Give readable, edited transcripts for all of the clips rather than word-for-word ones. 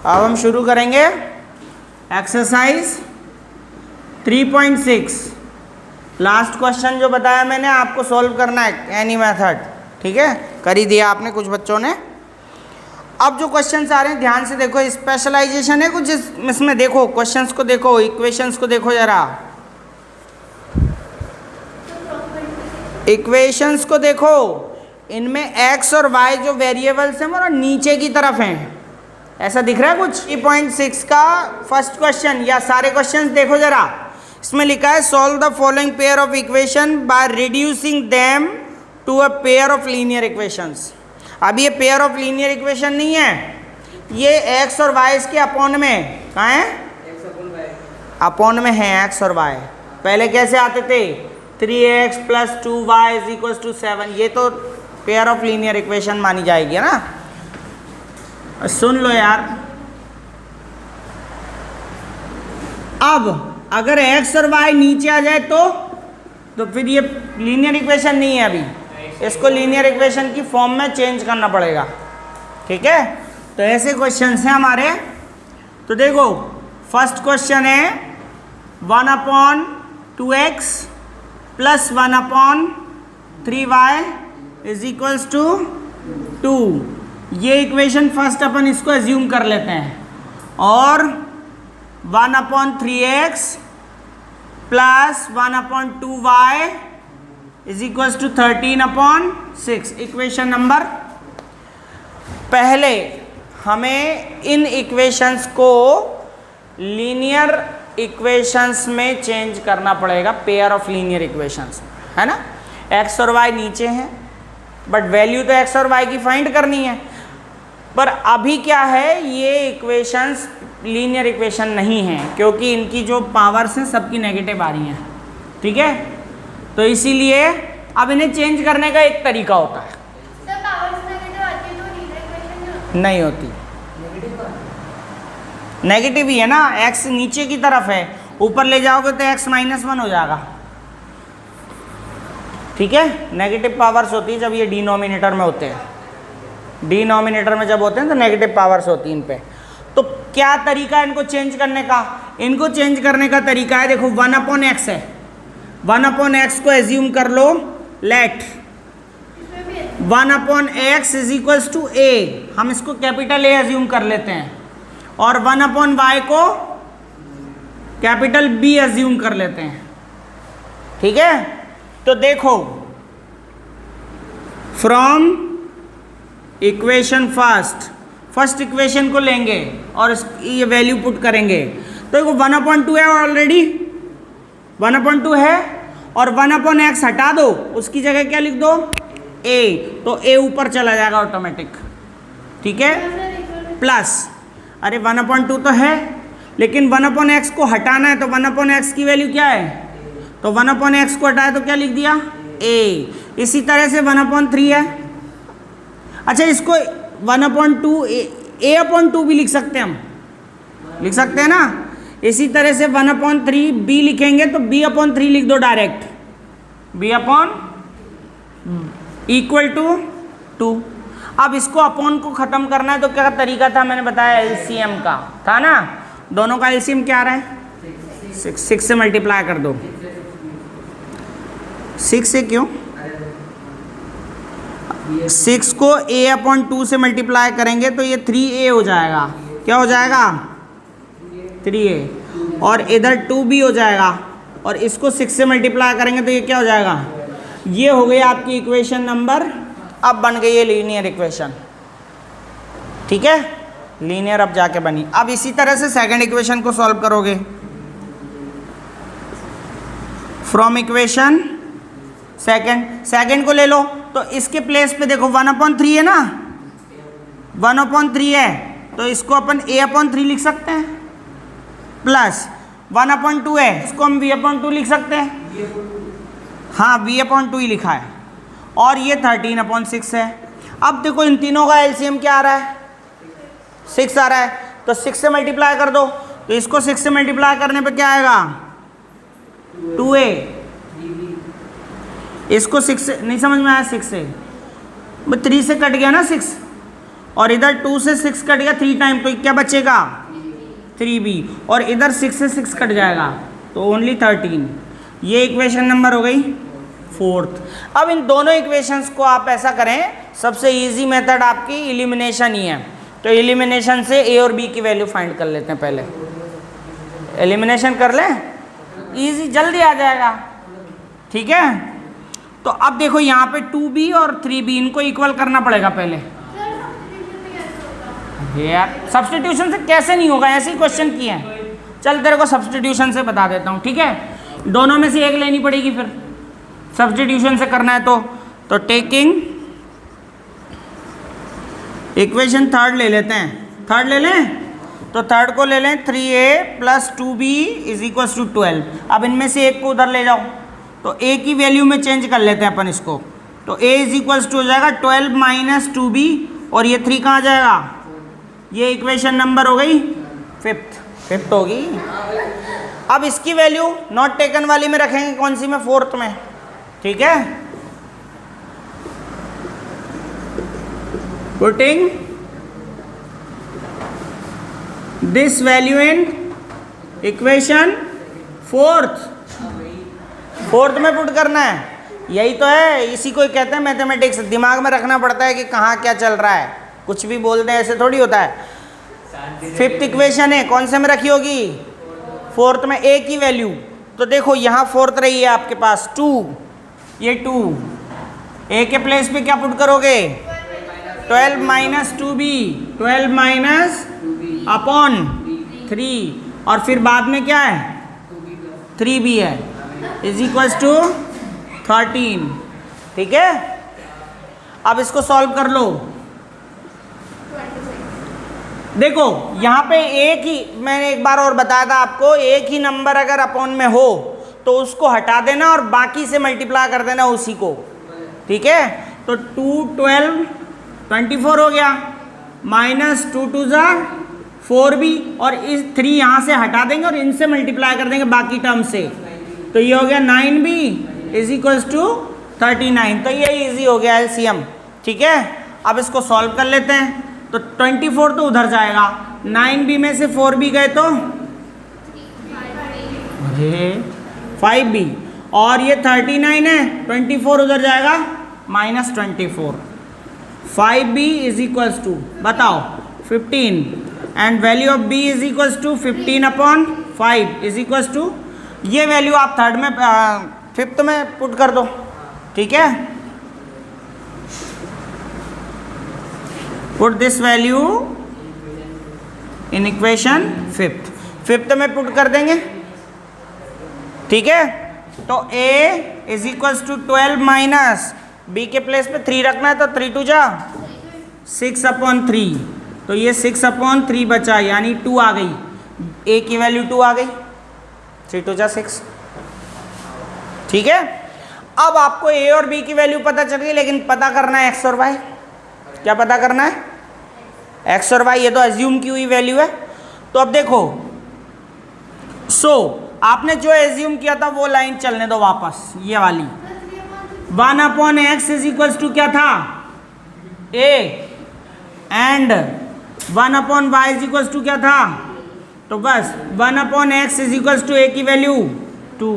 अब हम शुरू करेंगे एक्सरसाइज 3.6। लास्ट क्वेश्चन जो बताया मैंने आपको सॉल्व करना है एनी मेथड, ठीक है, कर ही दिया आपने कुछ बच्चों ने। अब जो क्वेश्चंस आ रहे हैं ध्यान से देखो, स्पेशलाइजेशन है कुछ इसमें, देखो क्वेश्चंस को देखो, इक्वेशंस को देखो जरा, इक्वेशंस को देखो, इनमें x और y जो वेरिएबल्स हैं वो नीचे की तरफ हैं, ऐसा दिख रहा है कुछ। 3.6 का फर्स्ट क्वेश्चन या सारे क्वेश्चंस देखो जरा, इसमें लिखा है solve the following pair of equation by reducing them to a pair of linear equations. अब ये पेयर ऑफ लीनियर इक्वेशन नहीं है, ये x और y इसके अपॉन में कहाँ है, अपॉन में है x और y। पहले कैसे आते थे, 3x + 2y = 7, ये तो पेयर ऑफ लीनियर इक्वेशन मानी जाएगी है ना। सुन लो यार, अब अगर x और y नीचे आ जाए तो फिर ये लीनियर इक्वेशन नहीं है, अभी इसको लीनियर इक्वेशन की फॉर्म में चेंज करना पड़ेगा, ठीक है। तो ऐसे क्वेश्चंस हैं हमारे। तो देखो फर्स्ट क्वेश्चन है 1/2x + 1/3y = 2। ये इक्वेशन फर्स्ट अपन इसको एज्यूम कर लेते हैं, और 1/3x + 1/2y = 13/6 इक्वेशन नंबर। पहले हमें इन इक्वेशंस को लीनियर इक्वेशंस में चेंज करना पड़ेगा, पेयर ऑफ लीनियर इक्वेशंस, है ना। x और y नीचे हैं, बट वैल्यू तो x और y की फाइंड करनी है। पर अभी क्या है, ये इक्वेशंस लीनियर इक्वेशन नहीं है, क्योंकि इनकी जो पावर्स हैं सबकी नेगेटिव आ रही हैं, ठीक है। तो इसीलिए अब इन्हें चेंज करने का एक तरीका होता है। सर पावर्स नेगेटिव आती है तो लीनियर इक्वेशन नहीं होती, नेगेटिव ही है ना, x नीचे की तरफ है, ऊपर ले जाओगे तो x - 1 हो जाएगा, ठीक है। नेगेटिव पावर्स होती है जब ये डिनोमिनेटर में होते हैं, डिनोमिनेटर में जब होते हैं तो नेगेटिव पावर्स होती हैं इन पे। तो क्या तरीका है इनको चेंज करने का, इनको चेंज करने का तरीका है, देखो 1/x है, 1/x को एज्यूम कर लो, लेट 1/x = a, हम इसको कैपिटल A एज्यूम कर लेते हैं, और 1/y को कैपिटल B एज्यूम कर लेते हैं, ठीक है। तो देखो फ्रॉम इक्वेशन फर्स्ट इक्वेशन को लेंगे और ये वैल्यू पुट करेंगे, तो देखो 1/2 है, ऑलरेडी 1/2 है, और 1/x हटा दो, उसकी जगह क्या लिख दो, a, तो a ऊपर चला जाएगा ऑटोमेटिक, ठीक है। प्लस, अरे 1/2 तो है, लेकिन 1/x को हटाना है, तो 1/x की वैल्यू क्या है, तो 1/x को हटाए तो क्या लिख दिया, a। इसी तरह से 1/3 है, अच्छा इसको 1/2 a/2 भी लिख सकते हैं, हम लिख सकते हैं ना। इसी तरह से 1/3 b लिखेंगे तो b/3 लिख दो डायरेक्ट, b = 2। अब इसको अपॉन को ख़त्म करना है, तो क्या तरीका था, मैंने बताया एलसीएम का था ना, दोनों का एलसीएम क्या आ रहा है, 6 से मल्टीप्लाई कर दो, 6 से क्यों, 6 को a/2 से मल्टीप्लाई करेंगे तो ये 3a हो जाएगा, क्या हो जाएगा, 3a, और इधर 2b हो जाएगा, और इसको 6 से मल्टीप्लाई करेंगे तो ये क्या हो जाएगा, ये हो गई आपकी इक्वेशन नंबर। अब बन गई है लीनियर इक्वेशन, ठीक है, लीनियर अब जाके बनी। अब इसी तरह से सेकंड इक्वेशन को सॉल्व करोगे, फ्रॉम इक्वेशन सेकंड को ले लो, तो इसके प्लेस पे देखो 1/3 है ना, 1/3 है, तो इसको अपन a/3 लिख सकते हैं, प्लस 1/2 है, इसको हम b/2 लिख सकते हैं, हाँ b/2 ही लिखा है, और ये 13/6 है। अब देखो इन तीनों का एलसीएम क्या आ रहा है, 6 आ रहा है, तो 6 से मल्टीप्लाई कर दो, तो इसको 6 से मल्टीप्लाई करने पे क्या आएगा, 2a, इसको 6 से नहीं समझ में आया, 6 से 3 से कट गया ना 6, और इधर 2 से 6 कट गया 3 टाइम, तो क्या बचेगा 3b, और इधर 6 से 6 कट जाएगा तो ओनली 13। ये इक्वेशन नंबर हो गई 4th। अब इन दोनों इक्वेशंस को आप ऐसा करें, सबसे इजी मेथड आपकी एलिमिनेशन ही है, तो एलिमिनेशन से a और b की वैल्यू फाइंड कर लेते हैं। पहले एलिमिनेशन कर लें, इजी जल्दी आ जाएगा। ठीक है, तो अब देखो यहाँ पे 2b और 3b इनको इक्वल करना पड़ेगा पहले। यार सब्स्टिट्यूशन से कैसे नहीं होगा, ऐसे ही क्वेश्चन किए हैं। चल तेरे को सब्स्टिट्यूशन से बता देता हूँ, ठीक है। दोनों में से एक लेनी पड़ेगी, फिर सब्स्टिट्यूशन से करना है तो टेकिंग इक्वेशन थर्ड ले लेते हैं। थर्ड ले लें, तो थर्ड को ले लें 3a + 2b = 12। अब इनमें से एक को उधर ले जाओ, तो a की वैल्यू में चेंज कर लेते हैं अपन इसको, तो a = हो जाएगा 12 - 2b, और ये 3 कहाँ जाएगा, ये इक्वेशन नंबर हो गई 5th होगी। अब इसकी वैल्यू नॉट टेकन वाली में रखेंगे, कौन सी में, 4th में। ठीक है, putting this value in equation 4th में पुट करना है। यही तो है, इसी को कहते हैं मैथमेटिक्स। दिमाग में रखना पड़ता है कि कहाँ क्या चल रहा है, कुछ भी बोल दें ऐसे थोड़ी होता है। 5th इक्वेशन है, कौन से में रखी होगी, 4th में a की वैल्यू। तो देखो यहाँ 4th रही है आपके पास 2, ये 2, a के प्लेस पे क्या पुट करोगे, 12 - 2b, 12 - 3, और फिर बाद में क्या है 3b है, = 13। ठीक है, अब इसको सॉल्व कर लो। देखो यहाँ पे एक ही, मैंने एक बार और बताया था आपको, एक ही नंबर अगर अपॉन में हो तो उसको हटा देना और बाकी से मल्टीप्लाई कर देना उसी को। ठीक है, तो 2 12 24 हो गया, -2 2 4b, और इस 3 यहाँ से हटा देंगे और इनसे मल्टीप्लाई कर देंगे बाकी टर्म से, तो ये हो गया 9b = 39। तो ये इजी हो गया एलसीएम। ठीक है, अब इसको सॉल्व कर लेते हैं। तो 24 तो उधर जाएगा, 9b में से 4b गए तो 5b, और ये 39 है, 24 उधर जाएगा -24। 5b = बताओ 15, एंड वैल्यू ऑफ b = 15/5 ये वैल्यू आप 5th में पुट कर दो। ठीक है, put this value in equation 5th में पुट कर देंगे। ठीक है, तो a = 12 - b के प्लेस पे 3 रखना है, तो 3 2 6/3, तो ये 6/3 बचा, यानी 2 आ गई, a की वैल्यू 2 आ गई, 3 2 6। ठीक है, अब आपको a और b की वैल्यू पता चल गई, लेकिन पता करना है x और y। क्या पता करना है, x और y, ये तो एज्यूम की हुई वैल्यू है। तो अब देखो, आपने जो एज्यूम किया था वो लाइन चलने दो वापस, ये वाली 1/x = क्या था, a, एंड 1/y = क्या था, तो बस 1/x = a की वैल्यू 2,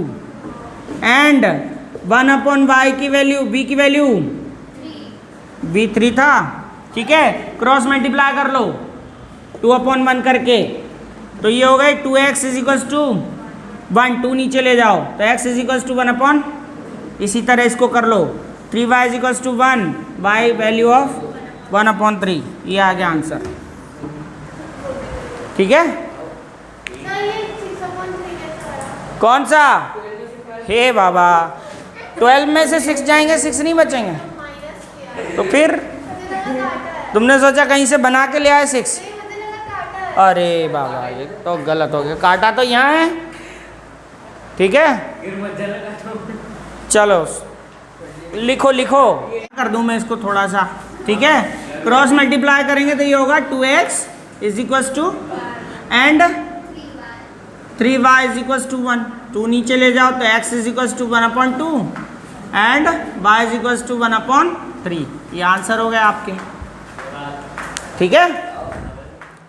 एंड 1/y की वैल्यू, b की वैल्यू b 3 था। ठीक है, क्रॉस मल्टीप्लाई कर लो 2/1 करके, तो ये हो गए 2x = 1, 2 नीचे ले जाओ, तो x = 1/, इसी तरह इसको कर लो, 3y = 1, y वैल्यू ऑफ 1/3, ये आ गया आंसर। ठीक है, कौन सा, हे बाबा 12 में से 6 जाएंगे, 6 नहीं बचेंगे, तो फिर तुमने सोचा कहीं से बना के ले आए 6, अरे बाबा ये तो गलत हो गया, काटा तो यहाँ है। ठीक है, चलो लिखो कर दूं मैं इसको थोड़ा सा। ठीक है, क्रॉस मल्टीप्लाई करेंगे तो ये होगा 2x = एंड 3y = 1, 2 नीचे ले जाओ, तो x = 1/2 एंड y = 1/3। ये आंसर हो गया आपके। ठीक है,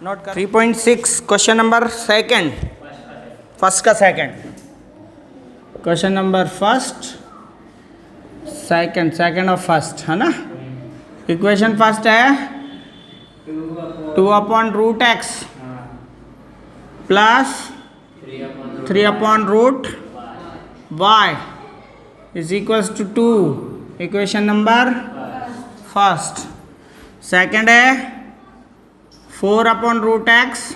नोट कर। 3.6 क्वेश्चन नंबर सेकंड, फर्स्ट का second, question number first second, second और फर्स्ट है ना। इक्वेशन फर्स्ट है 2/√x plus 3/√y is equals to 2, equation number first. Second है 4/√x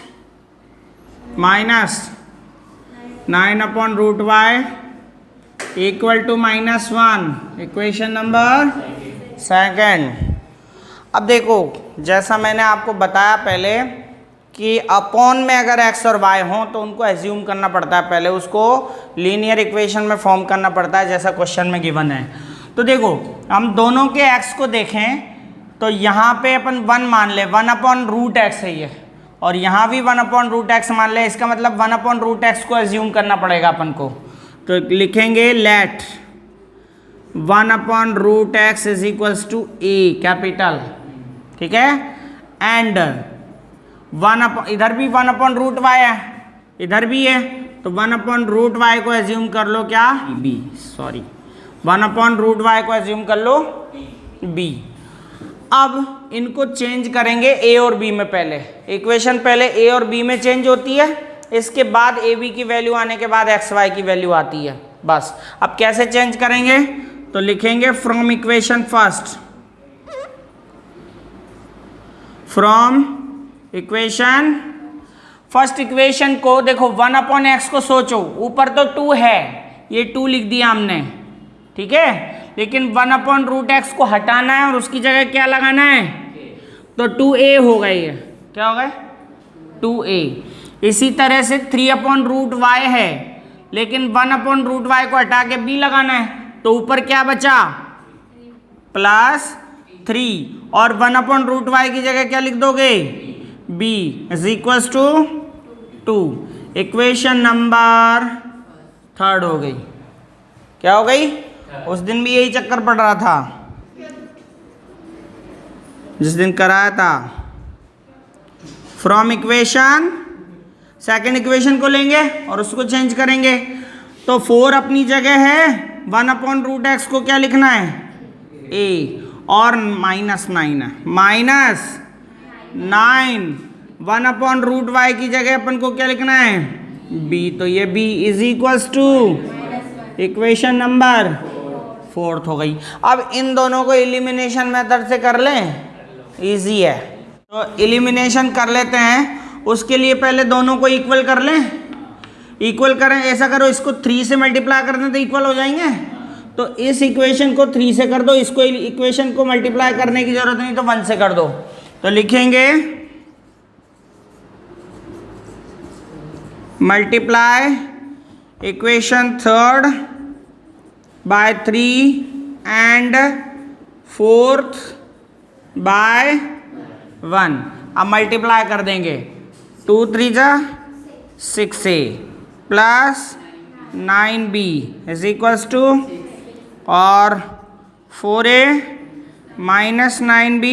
minus 9/√y equal to -1, equation number second. अब देखो, जैसा मैंने आपको बताया पहले कि अपॉन में अगर x और y हों तो उनको एज्यूम करना पड़ता है, पहले उसको लीनियर इक्वेशन में फॉर्म करना पड़ता है, जैसा क्वेश्चन में गिवन है। तो देखो, हम दोनों के x को देखें तो यहाँ पे अपन 1 मान ले, 1/√x है ये, और यहाँ भी 1/√x मान ले, इसका मतलब 1/√x को एज्यूम करना पड़ेगा अपन को। तो लिखेंगे let 1/√x is equals to a capital, ठीक है, एंड इधर भी 1/√y है, इधर भी है, तो 1/√y को एज्यूम कर लो क्या, b, सॉरी 1/√y को एज्यूम कर लो b। अब इनको चेंज करेंगे a और b में, पहले इक्वेशन पहले a और b में चेंज होती है, इसके बाद a b की वैल्यू आने के बाद x y की वैल्यू आती है, बस। अब कैसे चेंज करेंगे, तो लिखेंगे from equation first, from equation first, equation को देखो 1/x को सोचो, ऊपर तो 2 है, ये 2 लिख दिया हमने, ठीक है, लेकिन 1/√x को हटाना है और उसकी जगह क्या लगाना है, तो 2a हो गई है, क्या हो गया 2a। इसी तरह से 3/√y है, लेकिन 1/√y को हटा के b लगाना है, तो ऊपर क्या बचा +3, और 1/√y की जगह क्या लिख दोगे b is equals to 2, equation number third हो गई। क्या हो गई, उस दिन भी यही चक्कर पड़ रहा था जिस दिन कराया था। फ्रॉम इक्वेशन सेकंड इक्वेशन को लेंगे और उसको चेंज करेंगे, तो 4 अपनी जगह है, 1/√x को क्या लिखना है a, और -9 है, -9 1/√y की जगह अपन को क्या लिखना है b, तो ये b is equals to equation number 4 हो गई। अब इन दोनों को एलिमिनेशन मेथड से कर लें, इजी है, तो एलिमिनेशन कर लेते हैं। उसके लिए पहले दोनों को इक्वल कर लें, इक्वल करें, ऐसा करो, इसको 3 से मल्टीप्लाई कर दें तो इक्वल हो जाएंगे, तो इस इक्वेशन को 3 से कर दो, इसको इक्वेशन को मल्टीप्लाई करने की जरूरत नहीं, तो 1 से कर दो। तो लिखेंगे multiply equation third by 3 and fourth by 1। अब मल्टीप्लाई कर देंगे, 2 3 जा 6a plus 9b is equals to, और 4a minus 9b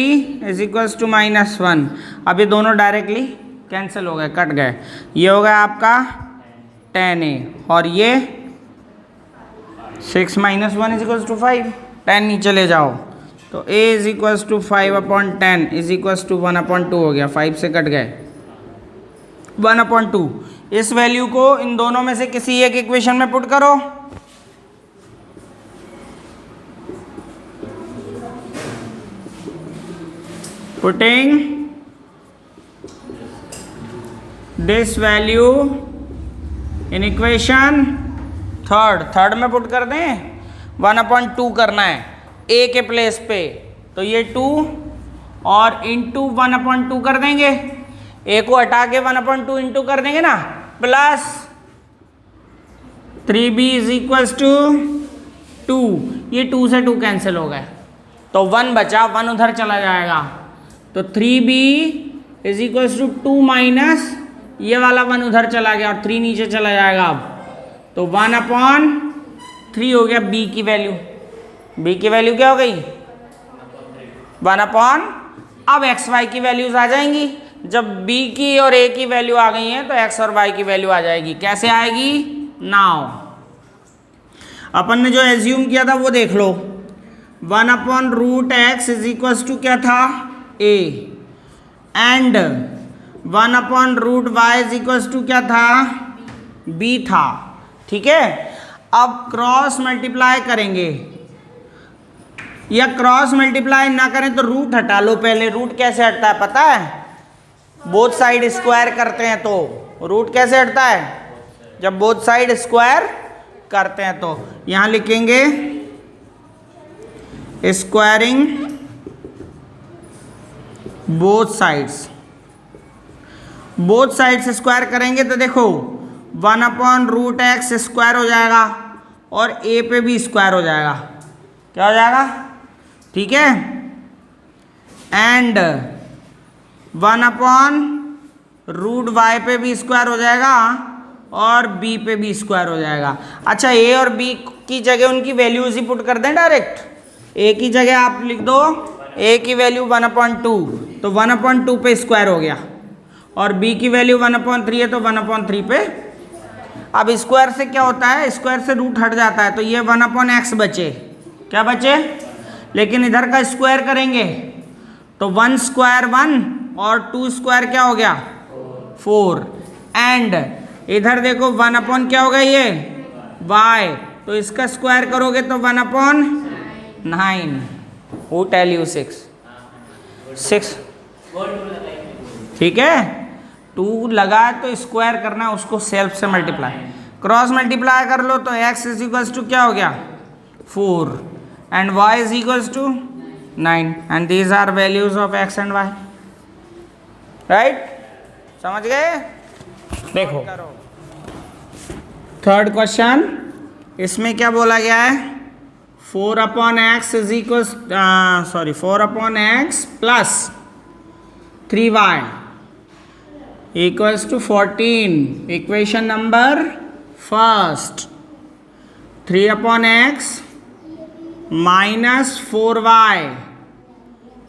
is equals to -1। अब ये दोनों डायरेक्टली कैंसिल हो गए, कट गए, ये हो गया आपका 10a, और ये 6 - 1 इज इक्वल्स टू 5, 10 नीचे ले जाओ, तो a is equals to 5/10 is equals to 1/2 हो गया, 5 से कट गए 1/2। इस वैल्यू को इन दोनों में से किसी एक इक्वेशन में पुट करो, putting this value in equation third में पुट कर दें, 1/2 करना है a के प्लेस पे, तो ये 2 और इंटू 1/2 कर देंगे, a को हटा के 1/2 इंटू कर देंगे ना, plus 3b is equals to 2, ये 2 से 2 कैंसिल हो गए, तो 1 बचा, 1 उधर चला जाएगा, तो 3b is equals to 2 minus ये वाला 1 उधर चला गया और 3 नीचे चला जाएगा, अब तो 1/3 हो गया b की वैल्यू। b की वैल्यू क्या हो गई 1/3, अब एक्स वाई की वैल्यूज आ जाएंगी। जब बी की और ए की वैल्यू आ गई है तो एक्स और वाई की वैल्यू आ जाएगी। कैसे आएगी? नाउ अपन ने जो एज्यूम किया था वो देख लो। 1/√x इज इक्वल टू क्या था? a and 1/√y is equal to क्या था? b था। ठीक है, अब क्रॉस मल्टीप्लाई करेंगे, या क्रॉस मल्टीप्लाई ना करें तो रूट हटा लो पहले। रूट कैसे हटता है पता है? बोथ साइड स्क्वायर करते हैं तो। रूट कैसे हटता है? जब बोथ साइड स्क्वायर करते हैं तो। यहां लिखेंगे squaring both sides. Both sides square करेंगे तो देखो 1/√x स्क्वायर हो जाएगा और a पे भी स्क्वायर हो जाएगा। क्या हो जाएगा? ठीक है, एंड 1/√y पे भी स्क्वायर हो जाएगा और b पे भी स्क्वायर हो जाएगा। अच्छा, a और b की जगह उनकी वैल्यूज ही पुट कर दें डायरेक्ट। a की जगह आप लिख दो a की वैल्यू 1/2, तो 1/2 पे स्क्वायर हो गया, और b की वैल्यू 1/3 है तो 1/3 पे। अब स्क्वायर से क्या होता है? स्क्वायर से रूट हट जाता है, तो ये 1/x बचे। क्या बचे? लेकिन इधर का स्क्वायर करेंगे तो 1 स्क्वायर 1 और 2 स्क्वायर क्या हो गया? 4। एंड इधर देखो 1/ क्या हो गया? ये y, तो इसका स्क्वायर करोगे तो 1/9। Who tell you 6? ठीक है, 2 लगा तो स्क्वायर करना, उसको सेल्फ से मल्टीप्लाई, क्रॉस मल्टीप्लाई कर लो तो x इज इक्वल्स टू क्या हो गया? 4 and y is equals to 9 and these are values of x and y। Right? समझ गए? देखो थर्ड क्वेश्चन, इसमें क्या बोला गया है? 4/x is equals 4/x plus 3y equals to 14। Equation number first, 3/x minus 4y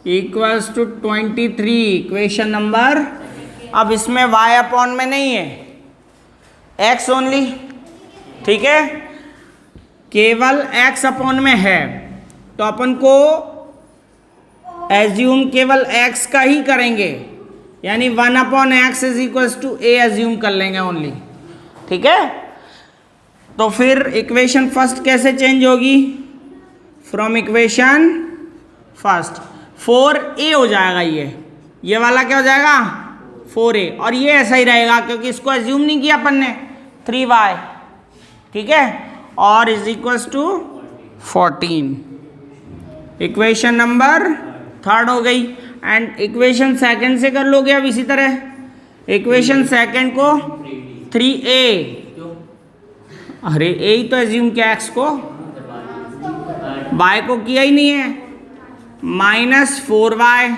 equals to 23। Equation number, अब इसमें y अपॉन में नहीं है, x ओनली। ठीक है, केवल x अपॉन में है, तो अपन को एज्यूम केवल x का ही करेंगे, यानी 1/x is equals to a assume कर लेंगे ओनली। ठीक है, तो फिर इक्वेशन फर्स्ट कैसे चेंज होगी? फ्रॉम इक्वेशन फर्स्ट 4a हो जाएगा, ये वाला क्या हो जाएगा? 4a, और ये ऐसा ही रहेगा क्योंकि इसको एज्यूम नहीं किया अपन ने, 3y। ठीक है, और is equals to 14। Equation number third हो गई। एंड इक्वेशन सेकंड से कर लोगे अब इसी तरह। इक्वेशन सेकंड को 3a, अरे a ही तो एज्यूम किया, x को, y को किया ही नहीं है, minus 4y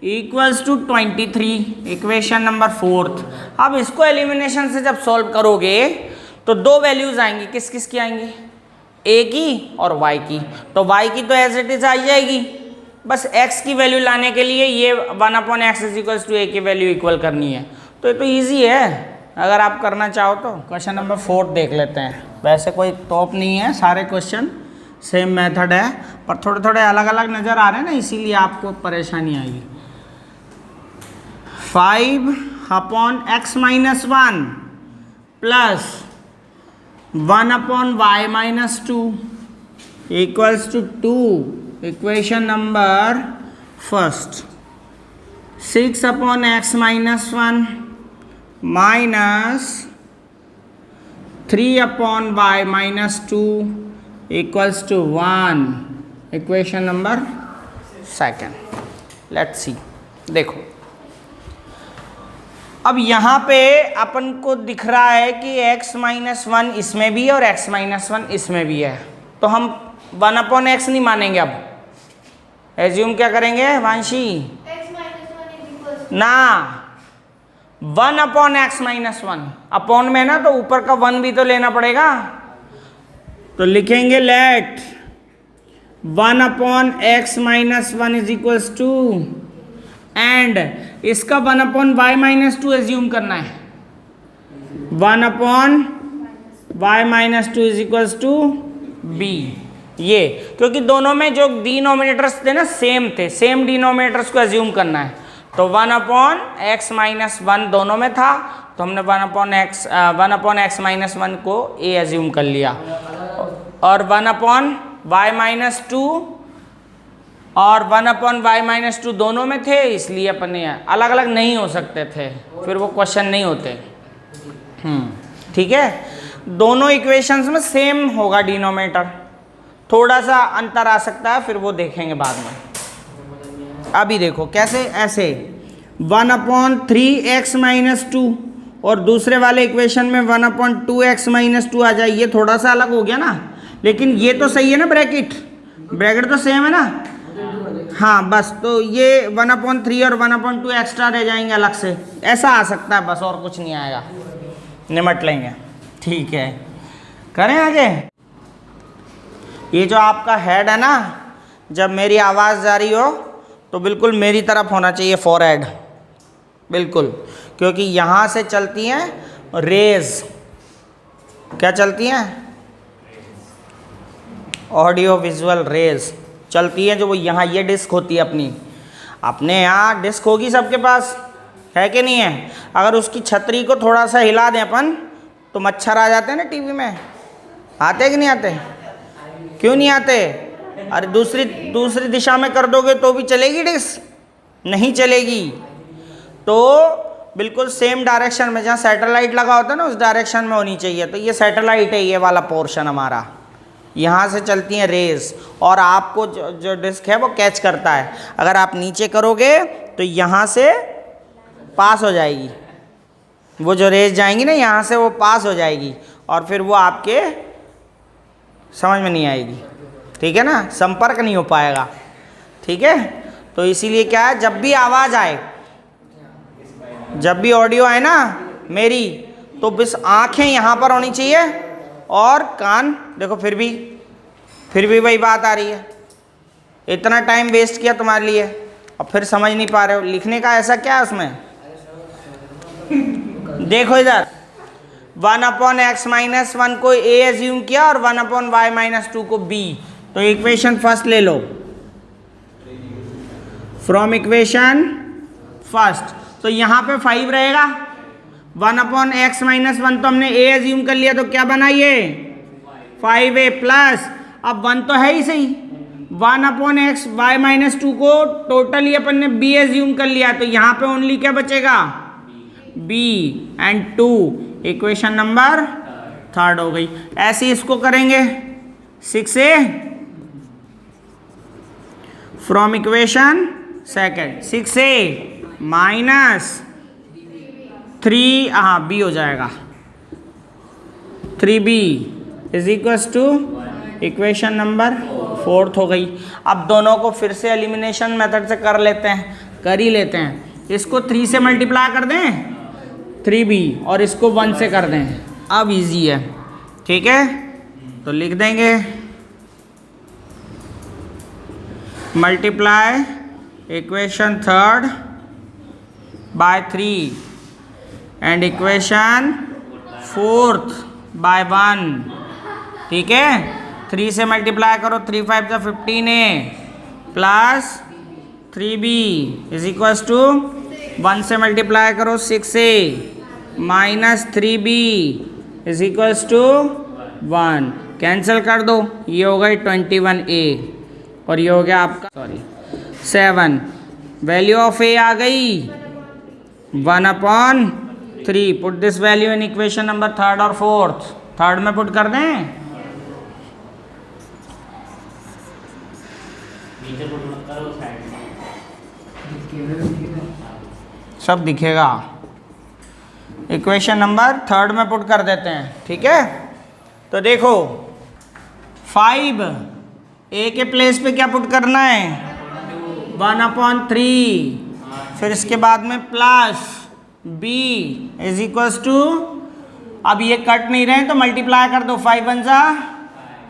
equals to 23। Equation number fourth. अब इसको एलिमिनेशन से जब सॉल्व करोगे तो दो वैल्यूज आएंगी। किस किस की आएंगी? a की और y की। तो y की तो एज इट इज आ जाएगी, बस x की वैल्यू लाने के लिए ये 1/x is equals to a की वैल्यू इक्वल करनी है। तो ये तो ईजी है, अगर आप करना चाहो तो। क्वेश्चन नंबर 4 देख लेते हैं। वैसे कोई टॉप नहीं है, सारे क्वेश्चन सेम मेथड है, पर थोड़े थोड़े अलग अलग नज़र आ रहे हैं ना, इसीलिए आपको परेशानी आएगी। 5/x - 1 plus 1/y - 2 equals to 2। Equation number first, 6/x - 1 minus 3/y - 2 equals to 1। Equation number second. Let's see, देखो अब यहाँ पे अपन को दिख रहा है कि x - 1 इसमें भी और x - 1 इसमें भी है, तो हम 1/x नहीं मानेंगे। अब एज्यूम क्या करेंगे वांशी? x - 1 is equals to ना, 1/x - 1 अपॉन में ना, तो ऊपर का 1 भी तो लेना पड़ेगा। तो लिखेंगे let 1/x - 1 is equals to and इसका 1/y-2 एज्यूम करना है। 1/y-2 is equals to b। ये क्योंकि दोनों में जो डिनोमिनेटर्स थे ना सेम थे, सेम डिनोमिनेटर्स को एज्यूम करना है। तो 1/x-1 दोनों में था, तो हमने 1/x-1 को a एज्यूम कर लिया, और 1/y-2 और 1/y-2 दोनों में थे, इसलिए अपने अलग अलग नहीं हो सकते थे, फिर वो क्वेश्चन नहीं होते। ठीक है, दोनों इक्वेशंस में सेम होगा डिनोमिनेटर, थोड़ा सा अंतर आ सकता है, फिर वो देखेंगे बाद में। अभी देखो कैसे, ऐसे 1/3x-2 और दूसरे वाले इक्वेशन में 1/2x-2 आ जाए, ये थोड़ा सा अलग हो गया ना, लेकिन ये तो सही है ना, ब्रैकेट तो सेम है ना। हाँ बस, तो ये 1/3 और 1/2 एक्स्ट्रा रह जाएंगे अलग से, ऐसा आ सकता है बस, और कुछ नहीं आएगा, निमट लेंगे। ठीक है, करें आगे। ये जो आपका हेड है ना, जब मेरी आवाज़ जा रही हो तो बिल्कुल मेरी तरफ होना चाहिए फॉरहेड, बिल्कुल, क्योंकि यहाँ से चलती हैं रेज। क्या चलती हैं? ऑडियो विजुअल रेज चलती हैं, जो वो यहाँ ये डिस्क होती है अपने यहाँ डिस्क होगी सबके पास, है कि नहीं है? अगर उसकी छतरी को थोड़ा सा हिला दें अपन तो मच्छर आ जाते हैं ना टीवी में, आते कि नहीं आते? क्यों नहीं आते? अरे दूसरी दिशा में कर दोगे तो भी चलेगी डिस्क? नहीं चलेगी। तो बिल्कुल सेम डायरेक्शन में, जहाँ सैटेलाइट लगा होता है ना उस डायरेक्शन में होनी चाहिए। तो ये सैटेलाइट है, ये वाला पोर्शन हमारा, यहाँ से चलती हैं रेज, और आपको जो डिस्क है वो कैच करता है। अगर आप नीचे करोगे तो यहाँ से पास हो जाएगी, वो जो रेज जाएंगी ना यहाँ से, वो पास हो जाएगी, और फिर वो आपके समझ में नहीं आएगी। ठीक है ना, संपर्क नहीं हो पाएगा। ठीक है, तो इसीलिए क्या है, जब भी आवाज़ आए, जब भी ऑडियो आए ना मेरी, तो बस आँखें यहाँ पर होनी चाहिए और कान, देखो फिर भी वही बात आ रही है। इतना टाइम वेस्ट किया तुम्हारे लिए और फिर समझ नहीं पा रहे हो। लिखने का ऐसा क्या है उसमें, देखो इधर 1/x-1 को a एज्यूम किया और 1/y-2 को b। तो इक्वेशन फर्स्ट ले लो, फ्रॉम इक्वेशन फर्स्ट। तो यहाँ पे 5 रहेगा, 1/x-1 तो हमने a एज्यूम कर लिया, तो क्या बना ये 5a प्लस, अब 1 तो है ही सही, 1/x-y-2 को टोटली अपन ने b एज्यूम कर लिया, तो यहाँ पे ओनली क्या बचेगा b एंड 2। इक्वेशन नंबर 3 हो गई। ऐसे इसको करेंगे 6a from equation second, 6a minus 3, हाँ b हो जाएगा, 3b is equals to equation number 4 हो गई। अब दोनों को फिर से एलिमिनेशन मेथड से कर लेते हैं, इसको 3 से मल्टीप्लाई कर दें 3b, और इसको 1 से कर दें। अब इजी है, ठीक है, तो लिख देंगे multiply equation 3 by 3 and equation 4 by 1। ठीक है, 3 से मल्टीप्लाई करो, 3 5 जा 15a plus 3b is equals to 1 से मल्टीप्लाई करो 6a minus 3b is equals to 1। Cancel कर दो, ये हो गई 21a और ये हो गया आपका 7। वैल्यू ऑफ a आ गई 1/3। Put this value in equation number 3 और 4। 3 में पुट कर दें, सब दिखेगा। इक्वेशन नंबर 3 में पुट कर देते हैं। ठीक है, तो देखो 5 a के प्लेस पे क्या पुट करना है 1/3, फिर इसके बाद में plus b is equals to, अब ये कट नहीं रहे तो मल्टीप्लाई कर दो, 5 1 जा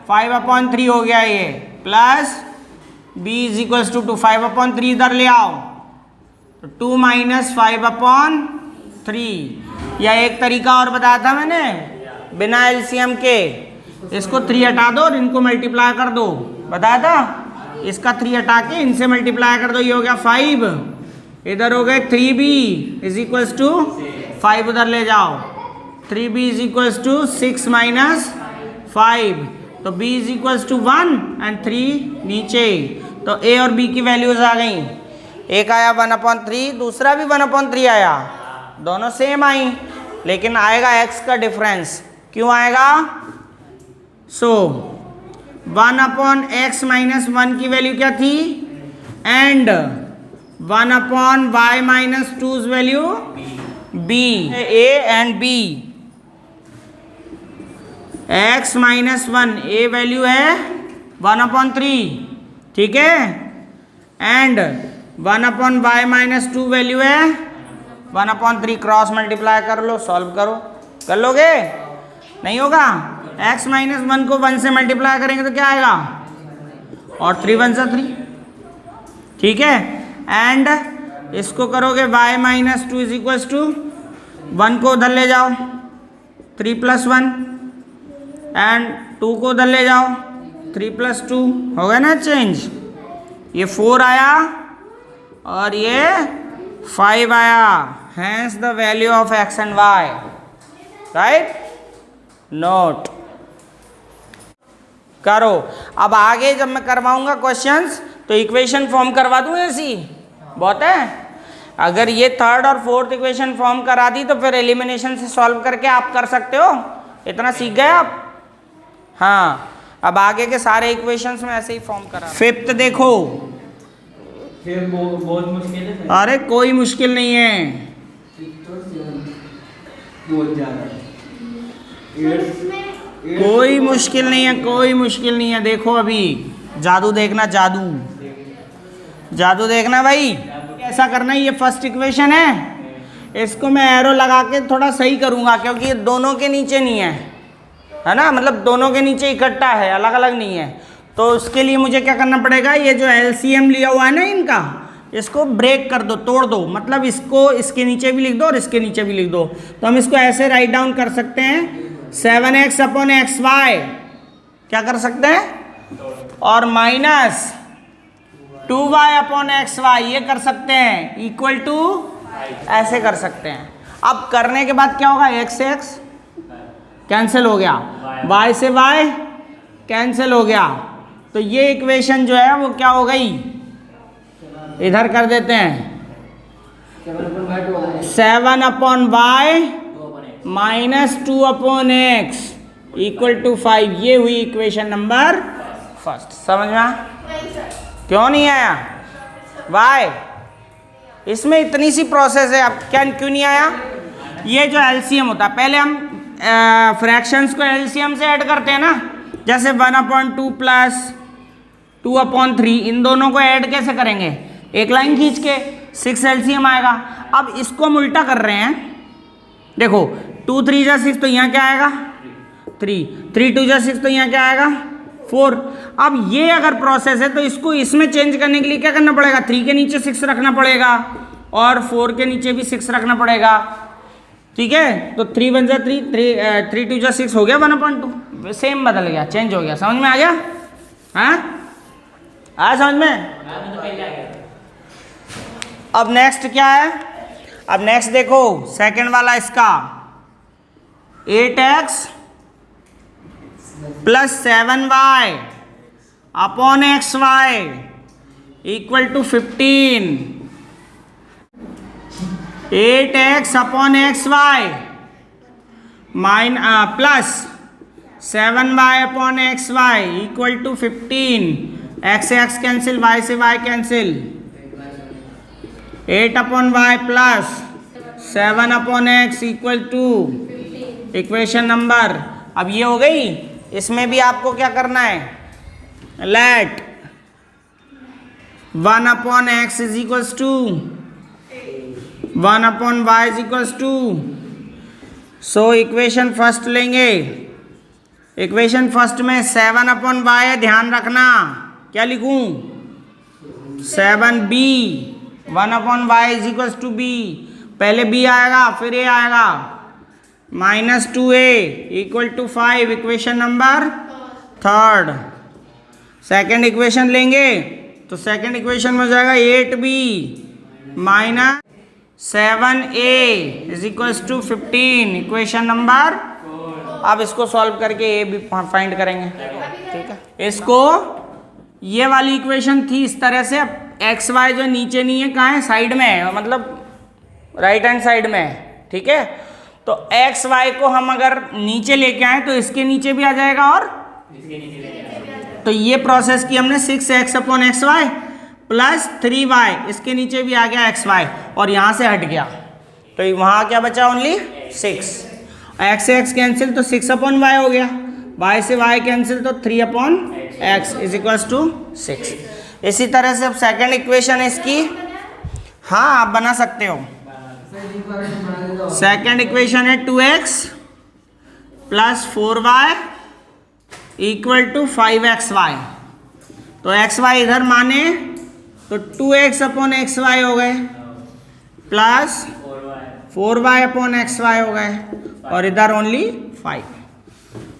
5/3 हो गया ये, plus b is equals to 5/3 इधर ले आओ, 2 माइनस 5/3। या एक तरीका और बताया था मैंने बिना एलसीएम के, इसको 3 हटा दो और इनको मल्टीप्लाई कर दो, बताया था। इसका 3 हटा के इनसे मल्टीप्लाई कर दो, ये हो गया 5, इधर हो गए 3b इज इक्वल्स टू 5 उधर ले जाओ, 3b is equals to 6 minus 5, तो b is equals to 1 and 3 नीचे, तो a और b की वैल्यूज आ गई। एक आया 1/3, दूसरा भी 1/3 आया, दोनों सेम आई, लेकिन आएगा x का डिफरेंस। क्यों आएगा? सो 1/x माइनस 1 की वैल्यू क्या थी, and 1/y minus 2's value b, a and b। x minus 1 a value है 1/3, ठीक है, एंड 1/y माइनस 2 वैल्यू है 1/3। क्रॉस मल्टीप्लाई कर लो, सॉल्व करो, कर लोगे? नहीं होगा। x माइनस 1 को 1 से मल्टीप्लाई करेंगे तो क्या आएगा, और 3 1 सा 3, ठीक है, एंड इसको करोगे y minus 2 is equals to 1 को उधर ले जाओ 3 + 1, एंड 2 को उधर ले जाओ 3 + 2, हो गया ना चेंज। ये 4 आया और ये 5 आया, hence the value of x and y, right. Note करो। अब आगे जब मैं करवाऊंगा क्वेश्चंस तो इक्वेशन फॉर्म करवा दूं ऐसी, बहुत है। अगर ये थर्ड और फोर्थ इक्वेशन फॉर्म करा दी तो फिर एलिमिनेशन से सॉल्व करके आप कर सकते हो, इतना सीख गए आप। हाँ, अब आगे के सारे इक्वेशंस में ऐसे ही फॉर्म करा। फिफ्थ देखो, फिर बहुत मुश्किल है। अरे कोई मुश्किल नहीं है, बहुत ज़्यादा कोई मुश्किल नहीं है, कोई मुश्किल नहीं है। देखो अभी जादू देखना, जादू जादू देखना भाई। ऐसा करना है, ये फर्स्ट इक्वेशन है, इसको मैं एरो लगा के थोड़ा सही करूँगा क्योंकि ये दोनों के नीचे नहीं है ना, मतलब दोनों के नीचे इकट्ठा है, अलग अलग नहीं है। तो उसके लिए मुझे क्या करना पड़ेगा, ये जो एलसीएम लिया हुआ है ना इनका, इसको ब्रेक कर दो, तोड़ दो, मतलब इसको इसके नीचे भी लिख दो और इसके नीचे भी लिख दो। तो हम इसको ऐसे राइट डाउन कर सकते हैं 7x/xy, क्या कर सकते हैं, और माइनस 2y/xy ये कर सकते हैं, इक्वल टू ऐसे कर सकते हैं। अब करने के बाद क्या होगा, x से x कैंसिल हो गया, y से y कैंसिल हो गया, तो ये इक्वेशन जो है वो क्या हो गई, इधर कर देते हैं 7/y minus 2/x equal to 5। ये हुई इक्वेशन नंबर फर्स्ट। समझ में आया? क्यों नहीं आया? वाई? इसमें इतनी सी प्रोसेस है, अब क्या क्यों नहीं आया? ये जो एलसीएम होता है, पहले हम फ्रैक्शंस को एलसीएम से ऐड करते हैं ना, जैसे 1/2 प्लस 2/3, इन दोनों को ऐड कैसे करेंगे, एक लाइन खींच के 6 एलसीएम आएगा। अब इसको हम उल्टा कर रहे हैं, देखो 2 3 जा 6 तो यहाँ क्या आएगा 3, 3 2 जा 6 तो यहाँ क्या आएगा 4। अब ये अगर प्रोसेस है तो इसको इसमें चेंज करने के लिए क्या करना पड़ेगा, 3 के नीचे 6 रखना पड़ेगा और 4 के नीचे भी 6 रखना पड़ेगा, ठीक है। तो 3 1 जा 3, 3 2 जा 6 हो गया 1/2, सेम बदल गया, चेंज हो गया। समझ में आ गया? हाँ आया समझ में? अब नेक्स्ट क्या है, अब नेक्स्ट देखो सेकंड वाला इसका 8x plus 7y upon xy equal to 15। 8x upon xy plus 7y upon xy equal to 15। x से x कैंसिल, y से y cancel, 8/y plus 7/x equal to equation number. अब ये हो गई, इसमें भी आपको क्या करना है, let 1/x is equals to 1/y is equals to, so equation first लेंगे। इक्वेशन फर्स्ट में 7/y है, ध्यान रखना क्या लिखूं, 7b 1/y is equal to b, पहले b आएगा फिर a आएगा, -2a equal to 5, equation number third. Second equation लेंगे तो सेकेंड इक्वेशन में हो जाएगा 8b minus 7a is equal to 15, equation number. अब इसको सॉल्व करके a भी फाइंड करेंगे, ठीक है। इसको ये वाली इक्वेशन थी इस तरह से, एक्स वाई जो नीचे नहीं है कहाँ है, साइड में है, मतलब राइट हैंड साइड में है, ठीक है। तो एक्स वाई को हम अगर नीचे लेके आए तो इसके नीचे भी आ जाएगा और इसके नीचे ले जाएगा। तो ये प्रोसेस की हमने 6x/xy प्लस 3y, इसके नीचे भी आ गया xy और यहाँ से हट गया तो वहाँ क्या बचा, ओनली 6। x से x कैंसिल तो 6/y हो गया, y से y कैंसिल तो 3/x इज इक्वल टू 6। इसी तरह से अब सेकंड इक्वेशन है इसकी, हाँ आप बना सकते हो। सेकंड इक्वेशन है 2x plus 4y equal to 5xy, तो xy इधर माने तो 2x/xy हो गए प्लस 4y/xy हो गए और इधर ओनली 5,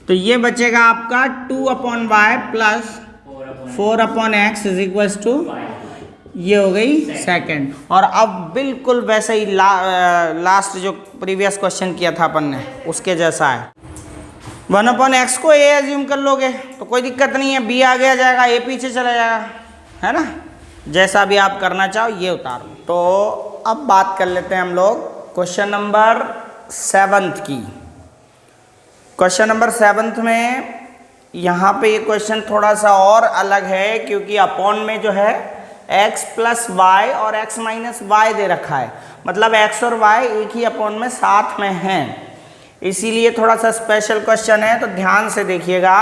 तो ये बचेगा आपका 2/y plus 4/x is equal to, ये हो गई सेकंड। और अब बिल्कुल वैसे ही लास्ट जो प्रीवियस क्वेश्चन किया था अपन ने उसके जैसा है। 1/x को a एज्यूम कर लोगे तो कोई दिक्कत नहीं है, b आगे आ जाएगा, a पीछे चला जाएगा, है ना। जैसा भी आप करना चाहो ये उतारो। तो अब बात कर लेते हैं हम लोग क्वेश्चन नंबर 7 की। क्वेश्चन नंबर 7 में यहाँ पे ये क्वेश्चन थोड़ा सा और अलग है, क्योंकि अपॉन में जो है x प्लस वाई और x माइनस वाई दे रखा है, मतलब x और y एक ही अपॉन में साथ में हैं, इसीलिए थोड़ा सा स्पेशल क्वेश्चन है, तो ध्यान से देखिएगा।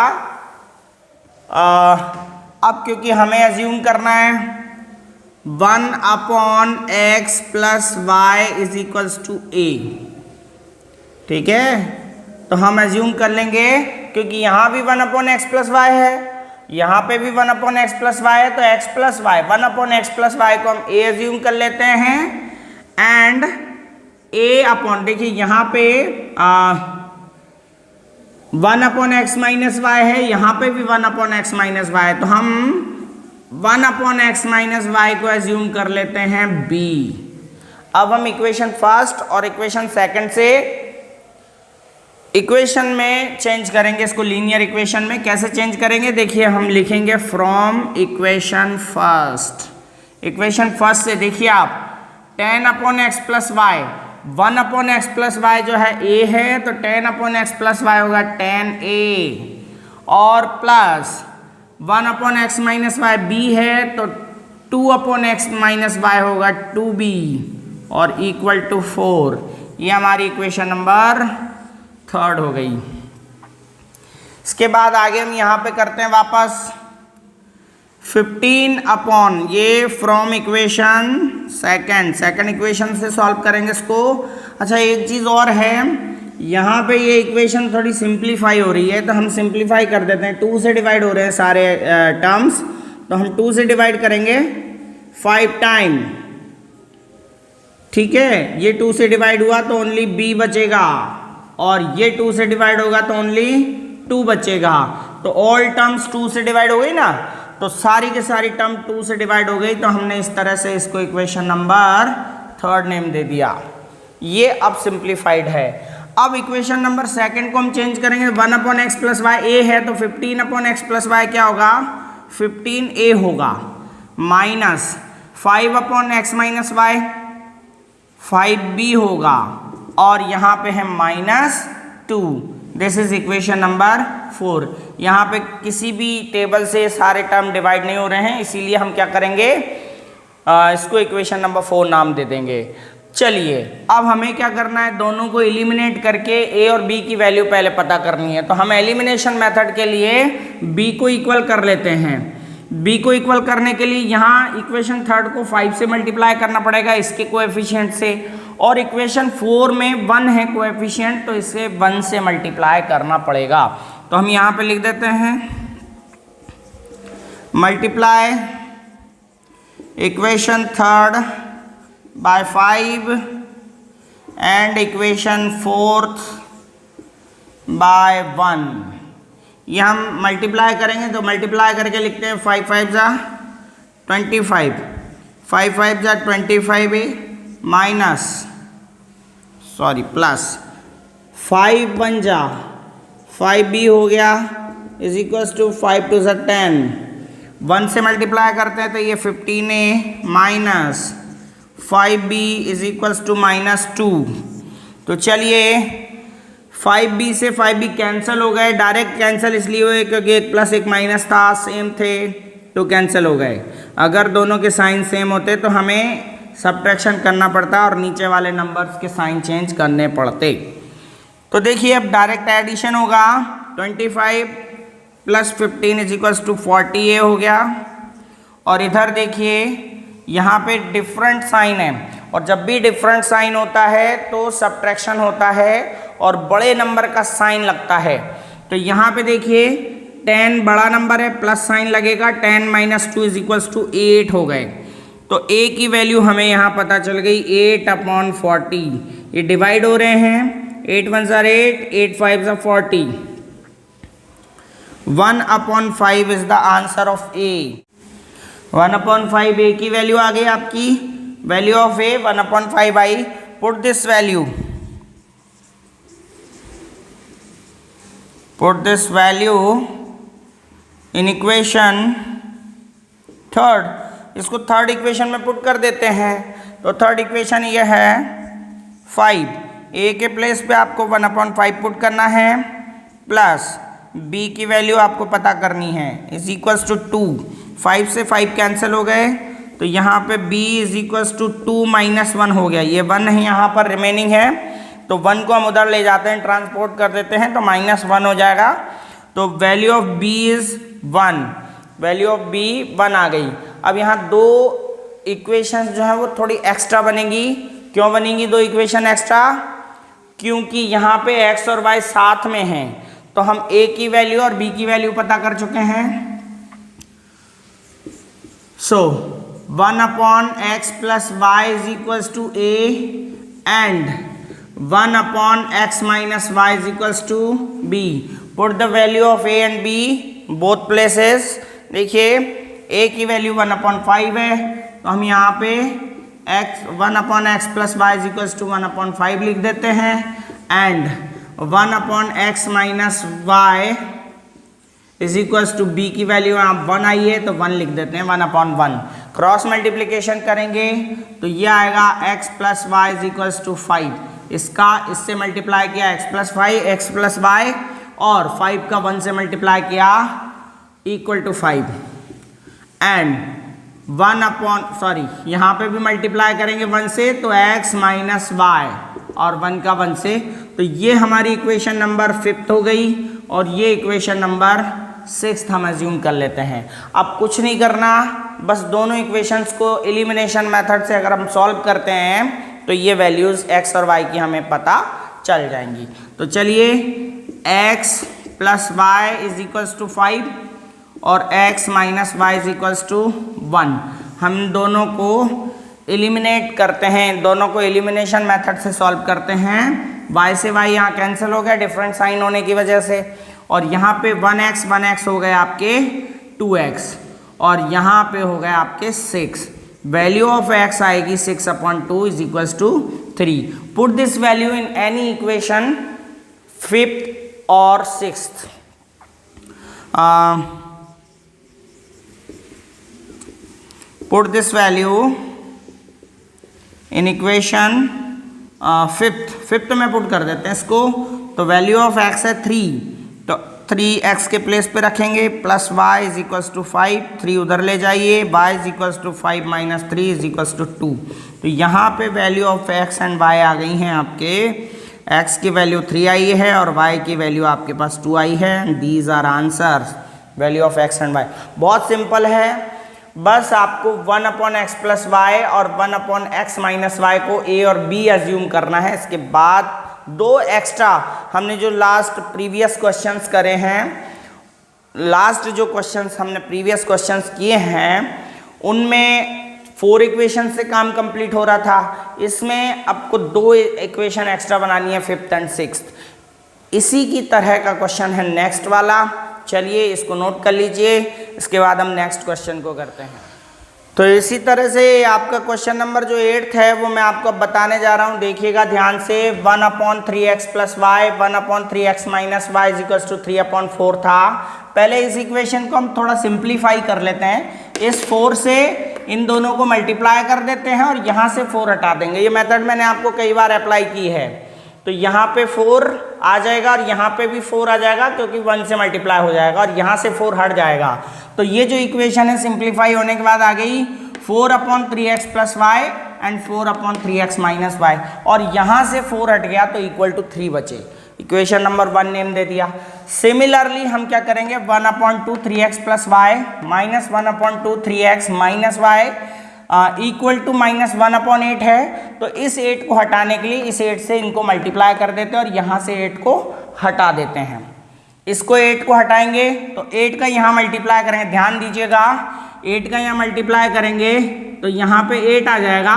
अब क्योंकि हमें एज्यूम करना है 1/x plus y is equals to a, ठीक है। तो हम एज्यूम कर लेंगे क्योंकि यहाँ भी 1/x प्लस वाई है, यहाँ पे भी 1/x प्लस वाई है, तो x plus y 1/x plus y को हम a एज्यूम कर लेते हैं एंड a अपॉन, देखिए यहाँ पे 1/x माइनस वाई है, यहाँ पे भी 1/x माइनस वाई है, तो हम 1/x माइनस वाई को एज्यूम कर लेते हैं b। अब हम इक्वेशन फर्स्ट और इक्वेशन सेकंड से इक्वेशन में चेंज करेंगे, इसको लीनियर इक्वेशन में कैसे चेंज करेंगे, देखिए हम लिखेंगे from equation first. Equation first से देखिए आप 10/x plus y, 1/x plus Y जो है a है, तो 10/x प्लस वाई होगा 10a और plus 1/x minus Y b है, तो 2/x माइनस वाई होगा 2b और इक्वल टू 4। ये हमारी इक्वेशन नंबर 3 हो गई। इसके बाद आगे हम यहाँ पे करते हैं वापस 15 अपॉन, ये फ्रॉम इक्वेशन सेकंड इक्वेशन से सॉल्व करेंगे इसको। अच्छा एक चीज़ और है, यहाँ पे ये इक्वेशन थोड़ी सिंप्लीफाई हो रही है, तो हम सिंप्लीफाई कर देते हैं। 2 से डिवाइड हो रहे हैं सारे टर्म्स, तो हम 2 से डिवाइड करेंगे 5 टाइम, ठीक है। ये 2 से डिवाइड हुआ तो ओनली b बचेगा और ये 2 से डिवाइड होगा तो ओनली 2 बचेगा, तो ऑल टर्म्स 2 से डिवाइड हो गई ना, तो सारी के सारी टर्म 2 से डिवाइड हो गई, तो हमने इस तरह से इसको इक्वेशन नंबर 3 नेम दे दिया। ये अब सिंप्लीफाइड है। अब इक्वेशन नंबर सेकंड को हम चेंज करेंगे, 1/x प्लस वाई a है, तो 15/x प्लस वाई क्या होगा, 15a होगा, minus 5/x minus Y 5b होगा और यहाँ पे है -2। This is equation number 4। यहाँ पे किसी भी टेबल से सारे टर्म डिवाइड नहीं हो रहे हैं, इसीलिए हम क्या करेंगे, इसको इक्वेशन नंबर 4 नाम दे देंगे। चलिए अब हमें क्या करना है, दोनों को एलिमिनेट करके a और b की वैल्यू पहले पता करनी है, तो हम एलिमिनेशन मेथड के लिए b को इक्वल कर लेते हैं। b को इक्वल करने के लिए यहाँ इक्वेशन 3 को 5 से मल्टीप्लाई करना पड़ेगा इसके कोएफिशिएंट से, और इक्वेशन 4 में 1 है कोएफिशिएंट, तो इसे 1 से मल्टीप्लाई करना पड़ेगा। तो हम यहाँ पे लिख देते हैं multiply equation 3 by 5 and equation 4th by 1। ये हम मल्टीप्लाई करेंगे तो मल्टीप्लाई करके लिखते हैं 5 5 जा 25, 5 5 जा 25 है माइनस प्लस 5 1 जा 5b हो गया इज इक्वल्स टू 5 2 जा 10, 1 से मल्टीप्लाई करते हैं तो ये 15a minus 5b is equals to -2। तो चलिए 5b से 5b कैंसिल हो गए, डायरेक्ट कैंसिल इसलिए हुए क्योंकि एक प्लस एक माइनस था, सेम थे तो कैंसिल हो गए। अगर दोनों के साइन सेम होते तो हमें सब्ट्रैक्शन करना पड़ता और नीचे वाले नंबर्स के साइन चेंज करने पड़ते। तो देखिए अब डायरेक्ट एडिशन होगा 25 plus 15 is equals to 40a हो गया। और इधर देखिए यहाँ पे डिफरेंट साइन है और जब भी डिफरेंट साइन होता है तो सब्ट्रैक्शन होता है और बड़े नंबर का साइन लगता है। तो यहाँ पे देखिए 10 बड़ा नंबर है, प्लस साइन लगेगा, 10 - 2 इज इक्वल्स टू 8 हो गए। तो a की वैल्यू हमें यहाँ पता चल गई 8/40। ये डिवाइड हो रहे हैं, 8 1 ज़ा 8, 8 5 ज़ा 40, 1/5 is the answer of a। 1/5 a की वैल्यू आ गई आपकी, value of a 1/5 I. Put this value in equation third. इसको थर्ड इक्वेशन में पुट कर देते हैं। तो थर्ड इक्वेशन ये है 5, a के प्लेस पे आपको 1/5 पुट करना है, प्लस b की वैल्यू आपको पता करनी है इज इक्वल्स टू 2। 5 से 5 कैंसिल हो गए तो यहाँ पे b इज इक्वल्स टू 2 - 1 हो गया। ये 1 है यहाँ पर रिमेनिंग है तो 1 को हम उधर ले जाते हैं, ट्रांसपोर्ट कर देते हैं तो -1 हो जाएगा। तो value of b is 1, value of b 1 आ गई। अब यहाँ दो इक्वेशंस जो है वो थोड़ी एक्स्ट्रा बनेंगी। क्यों बनेंगी दो इक्वेशन एक्स्ट्रा? क्योंकि यहाँ पे x और y साथ में हैं तो हम a की वैल्यू और b की वैल्यू पता कर चुके हैं। So 1/x + y is equals to a and 1/x - y is equals to b। Put the value of a and b both places. देखिए a की वैल्यू 1/5 है तो हम यहाँ पे 1/x + y is equals to 1/5 लिख देते हैं and 1/x - y is equals to b की वैल्यू यहाँ 1 आई है तो 1 लिख देते हैं 1/1। क्रॉस मल्टीप्लिकेशन करेंगे तो ये आएगा x + y is equals to 5। इससे मल्टीप्लाई किया x + 5 x + y और 5 का 1 से मल्टीप्लाई किया इक्वल टू 5 एंड यहाँ पे भी मल्टीप्लाई करेंगे 1 से तो x - y और 1 का 1 से। तो ये हमारी इक्वेशन नंबर 5 हो गई और ये इक्वेशन नंबर 6 हम अज्यूम कर लेते हैं। अब कुछ नहीं करना, बस दोनों इक्वेशंस को एलिमिनेशन मेथड से अगर हम सॉल्व करते हैं तो ये वैल्यूज़ x और y की हमें पता चल जाएंगी। तो चलिए x + y is equals to 5 और x - y is equals to 1। हम दोनों को एलिमिनेट करते हैं, दोनों को एलिमिनेशन मेथड से सॉल्व करते हैं। y से y यहाँ कैंसिल हो गया डिफरेंट साइन होने की वजह से और यहाँ पे 1x हो गए आपके 2x और यहाँ पे हो गए आपके 6। वैल्यू ऑफ x आएगी 6/2 is equals to 3। Put this value in any equation 5th और 6th। Put this value in equation 5th में पुट कर देते हैं इसको। तो वैल्यू ऑफ x है 3 तो 3x के प्लेस पे रखेंगे plus y is equals to 5, 3 उधर ले जाइए, y is equals to 5 - 3 is equals to 2। तो यहाँ पे value of x and y आ गई हैं आपके। x की वैल्यू 3 आई है और y की वैल्यू आपके पास 2 आई है। These are answers value of x and y। बहुत सिंपल है, बस आपको 1/x + y और 1/x - y को a और b अज्यूम करना है। इसके बाद दो एक्स्ट्रा हमने जो लास्ट प्रीवियस क्वेश्चंस करे हैं, लास्ट जो क्वेश्चंस हमने प्रीवियस क्वेश्चंस किए हैं उनमें 4 इक्वेशन से काम कंप्लीट हो रहा था, इसमें आपको 2 इक्वेशन एक्स्ट्रा बनानी है, 5th एंड 6th। इसी की तरह का क्वेश्चन है नेक्स्ट वाला। चलिए इसको नोट कर लीजिए, इसके बाद हम नेक्स्ट क्वेश्चन को करते हैं। तो इसी तरह से आपका क्वेश्चन नंबर जो 8th है वो मैं आपको बताने जा रहा हूँ, देखिएगा ध्यान से। 1/3x + y 1/3x - y = 3/4 था। पहले इस इक्वेशन को हम थोड़ा सिंप्लीफाई कर लेते हैं। इस 4 से इन दोनों को मल्टीप्लाई कर देते हैं और यहाँ से 4 हटा देंगे। ये मेथड मैंने आपको कई बार अप्लाई की है। तो यहाँ पे 4 आ जाएगा और यहाँ पे भी 4 आ जाएगा, क्योंकि 1 से मल्टीप्लाई हो जाएगा, और यहाँ से 4 हट जाएगा। तो ये जो इक्वेशन है सिंप्लीफाई होने के बाद आ गई 4/3x + y and 4/3x - y, और यहाँ से 4 हट गया तो = 3 बचे। इक्वेशन नंबर 1 नेम दे दिया। सिमिलरली हम क्या करेंगे, 1/2 3x + y - 1/2 3x - y = -1/8 है। तो इस 8 को हटाने के लिए इस 8 से इनको मल्टीप्लाई कर देते हैं और यहाँ से 8 को हटा देते हैं। इसको 8 को हटाएंगे तो 8 का यहाँ मल्टीप्लाई करेंगे, ध्यान दीजिएगा, 8 का यहाँ मल्टीप्लाई करेंगे तो यहाँ पे 8 आ जाएगा,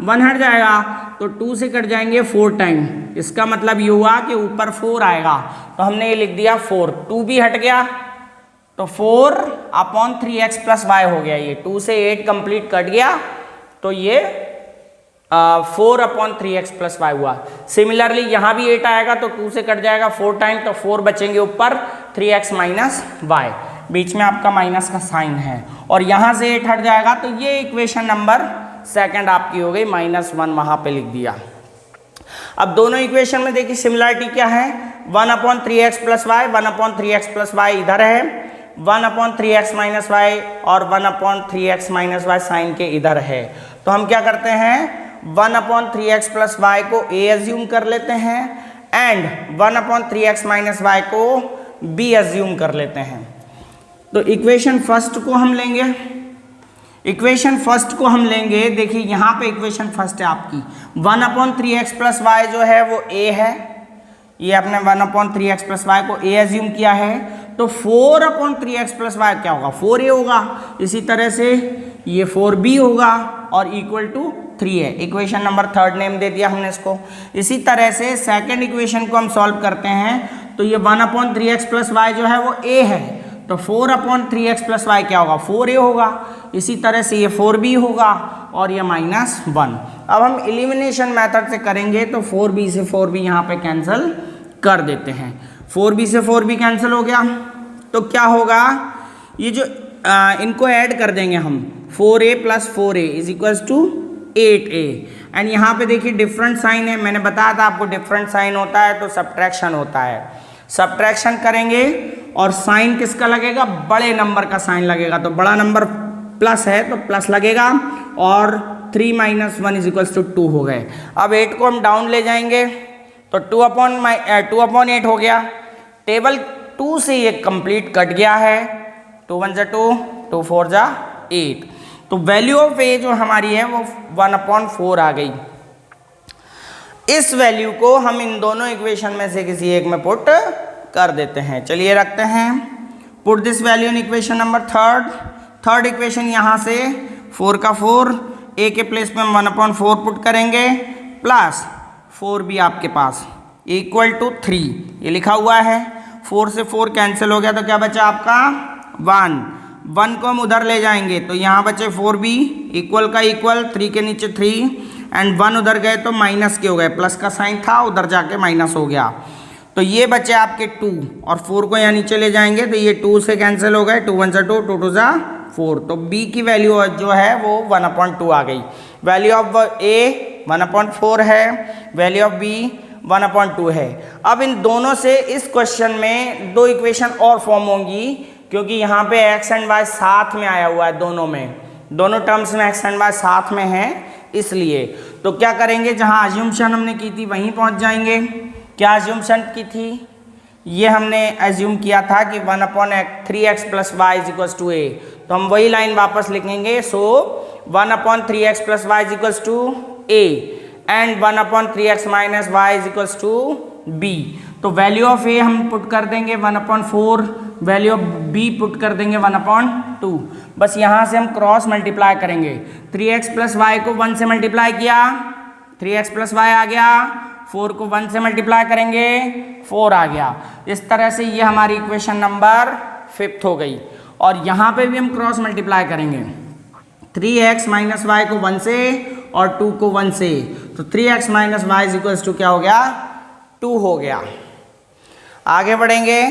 1 हट जाएगा तो 2 से कट जाएंगे 4 टाइम। इसका मतलब ये हुआ कि ऊपर 4 आएगा, तो हमने ये लिख दिया 4। 2 भी हट गया तो 4/3x + y हो गया। ये 2 से 8 कंप्लीट कट गया तो ये 4/3x + y हुआ। सिमिलरली यहाँ भी 8 आएगा तो 2 से कट जाएगा 4 टाइम, तो 4 बचेंगे ऊपर, 3x - y, बीच में आपका माइनस का साइन है, और यहाँ से 8 हट जाएगा। तो ये इक्वेशन नंबर 2 आपकी हो गई, -1 वहाँ पे लिख दिया। अब दोनों इक्वेशन में देखिए सिमिलरिटी क्या है, 1/3x + y 1/3x + y इधर है, 1/3x - y और 1/3x - y साइन के इधर है। तो हम क्या करते हैं, 1/3x + y को a एज्यूम कर लेते हैं एंड 1/3x - y को b एज्यूम कर लेते हैं। तो इक्वेशन फर्स्ट को हम लेंगे, देखिए यहाँ पे इक्वेशन फर्स्ट है आपकी, 1/3x + y जो है वो a है, ये आपने 1/3x + y को a एज्यूम किया है, तो 4/3x + y क्या होगा, 4a होगा। इसी तरह से ये 4b होगा और = 3 है। इक्वेशन नंबर 3 नेम दे दिया हमने इसको। इसी तरह से सेकंड इक्वेशन को हम सॉल्व करते हैं, तो ये 1/3x + y जो है वो a है, तो 4/3x + y क्या होगा, 4a होगा। इसी तरह से ये 4b होगा और ये -1। अब हम एलिमिनेशन मेथड से करेंगे तो 4b से 4b यहाँ पे कैंसिल कर देते हैं। 4b से 4b कैंसिल हो गया तो क्या होगा, ये जो इनको ऐड कर देंगे हम, 4a + 4a = 8a। एंड यहाँ पे देखिए डिफरेंट साइन है, मैंने बताया था आपको डिफरेंट साइन होता है तो सब्ट्रैक्शन होता है। सब्ट्रैक्शन करेंगे और साइन किसका लगेगा, बड़े नंबर का साइन लगेगा। तो बड़ा नंबर प्लस है तो प्लस लगेगा, और 3 - 1 = 2 हो गए। अब 8 को हम डाउन ले जाएंगे तो 2/8 हो गया। टेबल 2 से ये कंप्लीट कट गया है, 2 × 1 = 2, 2 × 4 = 8। तो वैल्यू ऑफ a जो हमारी है वो 1/4 आ गई। इस वैल्यू को हम इन दोनों इक्वेशन में से किसी एक में पुट कर देते हैं। चलिए रखते हैं, put this value in equation number 3rd equation, यहाँ से 4 का 4, a के प्लेस में हम 1/4 पुट करेंगे, प्लस 4b आपके पास = 3, ये लिखा हुआ है। 4 से 4 कैंसिल हो गया तो क्या बचा आपका 1 को हम उधर ले जाएंगे तो यहाँ बचे 4b, इक्वल का इक्वल, 3 के नीचे 3 एंड 1 उधर गए तो माइनस के हो गए, प्लस का साइन था उधर जाके माइनस हो गया। तो ये बचे आपके 2 और 4 को यहाँ नीचे ले जाएंगे तो ये 2 से कैंसिल हो गए, 2 × 1 = 2, 2 × 2 = 4। तो b की वैल्यू जो है वो 1/2 आ गई। वैल्यू ऑफ a 1/4 है, वैल्यू ऑफ b 1/2 है। अब इन दोनों से इस क्वेश्चन में 2 इक्वेशन और फॉर्म होंगी, क्योंकि यहाँ पे x एंड y साथ में आया हुआ है, दोनों टर्म्स में x एंड y साथ में है, इसलिए तो क्या करेंगे, जहाँ अज्यूम्शन हमने की थी वहीं पहुँच जाएंगे। क्या अज्यूम्शन की थी, ये हमने अज्यूम किया था कि 1/3x + y = a, तो हम वही लाइन वापस लिखेंगे। सो 1/3x + y = a and 1/3x - y = b। तो वैल्यू ऑफ a हम पुट कर देंगे 1/4, वैल्यू ऑफ b पुट कर देंगे 1/2। 2। बस यहाँ से हम क्रॉस मल्टीप्लाई करेंगे। 3x प्लस वाई को 1 से मल्टीप्लाई किया, 3x प्लस वाई आ गया। 4 को 1 से मल्टीप्लाई करेंगे, 4 आ गया। इस तरह से ये हमारी इक्वेशन नंबर 5 हो गई। और यहाँ पे भी हम क्रॉस मल्टीप्लाई करेंगे, 3x माइनस वाई को 1 से और 2 को 1 से, तो 3x minus y is equals to क्या हो गया, 2 हो गया। आगे बढ़ेंगे,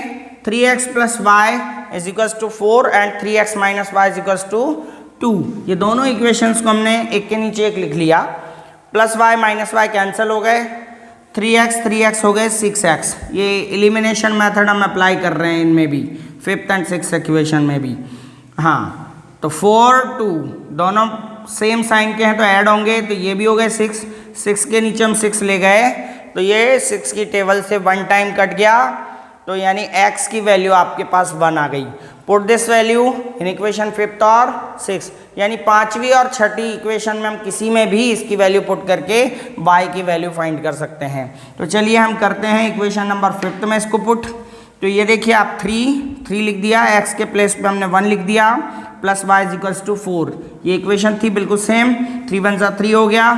3x plus y is equals to 4 and 3x minus y is equals to 2। ये दोनों इक्वेशंस को हमने एक के नीचे एक लिख लिया। Plus y minus y cancel हो गए, 3x हो गए 6x। ये एलिमिनेशन मेथड हम अप्लाई कर रहे हैं इनमें भी, 5th एंड 6th इक्वेशन में भी। हाँ, तो 4 2 दोनों सेम साइन के हैं तो ऐड होंगे, तो ये भी हो गए 6 के नीचे हम 6 ले गए, तो ये 6 की टेबल से 1 टाइम कट गया, तो यानी x की वैल्यू आपके पास 1 आ गई। Put this value in equation 5th और 6, यानी 5वीं और 6ठी इक्वेशन में हम किसी में भी इसकी वैल्यू पुट करके y की वैल्यू फाइंड कर सकते हैं। तो चलिए हम करते हैं इक्वेशन नंबर 5th में इसको पुट। तो ये देखिए आप 3 लिख दिया, x के प्लेस पे हमने 1 लिख दिया, plus y is equals to 4। ये इक्वेशन थी बिल्कुल सेम, 3 1 जा 3 हो गया।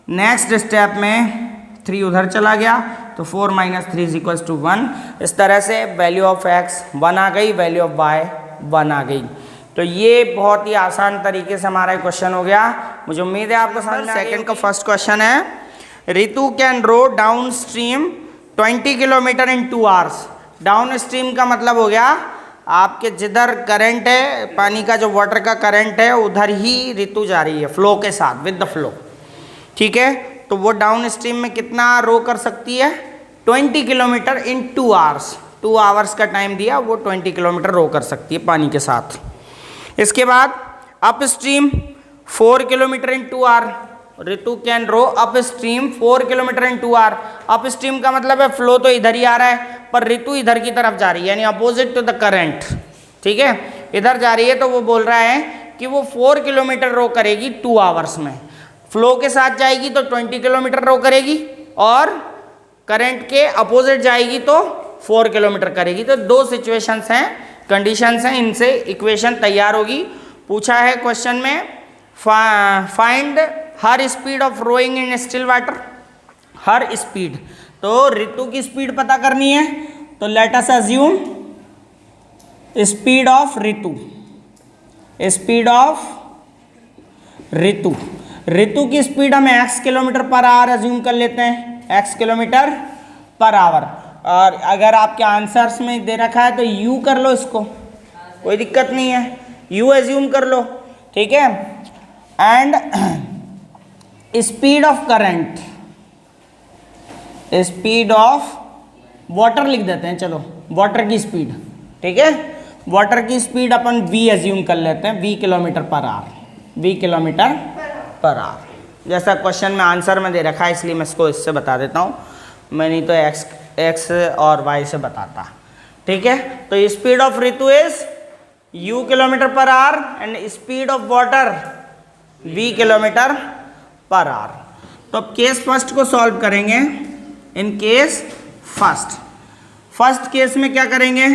नेक्स्ट स्टेप में 3 उधर चला गया, तो 4 माइनस 3 इज इक्वल्स टू 1। इस तरह से वैल्यू ऑफ x 1 आ गई, वैल्यू ऑफ y 1 आ गई। तो ये बहुत ही आसान तरीके से हमारा क्वेश्चन हो गया। मुझे उम्मीद है आपको समझ में। सेकंड का फर्स्ट क्वेश्चन है, Ritu can row downstream 20 kilometre in 2 hours. Downstream का मतलब हो गया आपके जिधर करंट है, पानी का जो वाटर का करंट है, उधर ही रितु जा रही है फ्लो के साथ, विद द फ्लो। ठीक है, तो वो डाउन स्ट्रीम में कितना रो कर सकती है, 20 किलोमीटर इन 2 आवर्स। 2 आवर्स का टाइम दिया, वो 20 किलोमीटर रो कर सकती है पानी के साथ। इसके बाद upstream 4 kilometre in 2 hour, Ritu can row upstream 4 kilometre in 2 hour. Upstream का मतलब है फ्लो तो इधर ही आ रहा है, पर रितु इधर की तरफ जा रही है, यानी अपोजिट टू द करंट। ठीक है, इधर जा रही है, तो वो बोल रहा है कि वो 4 किलोमीटर रो करेगी 2 आवर्स में। फ्लो के साथ जाएगी तो 20 किलोमीटर रो करेगी, और करंट के अपोजिट जाएगी तो 4 किलोमीटर करेगी। तो 2 सिचुएशंस हैं, कंडीशंस हैं, इनसे इक्वेशन तैयार होगी। पूछा है क्वेश्चन में, find her speed of rowing in still water. Her speed, तो रितु की स्पीड पता करनी है, तो let us assume speed of Ritu. Speed of Ritu, Ritu की स्पीड हम x kilometre per hour assume कर लेते हैं, x किलोमीटर पर आवर। और अगर आपके आंसर्स में दे रखा है तो u कर लो, इसको कोई दिक्कत नहीं है, u अज्यूम कर लो। ठीक है, and speed of current, speed of water लिख देते हैं, चलो वाटर की स्पीड। ठीक है, वाटर की स्पीड अपन v अज्यूम कर लेते हैं, v kilometre per our, v kilometre per our. जैसा क्वेश्चन में आंसर में दे रखा है, इसलिए मैं इसको इससे बता देता हूँ, मैं नहीं तो x और y से बताता। ठीक है, तो speed of Ritu is u kilometre per hour and speed of water v kilometre per our. तो अब केस फर्स्ट को सॉल्व करेंगे। इन केस फर्स्ट केस में क्या करेंगे,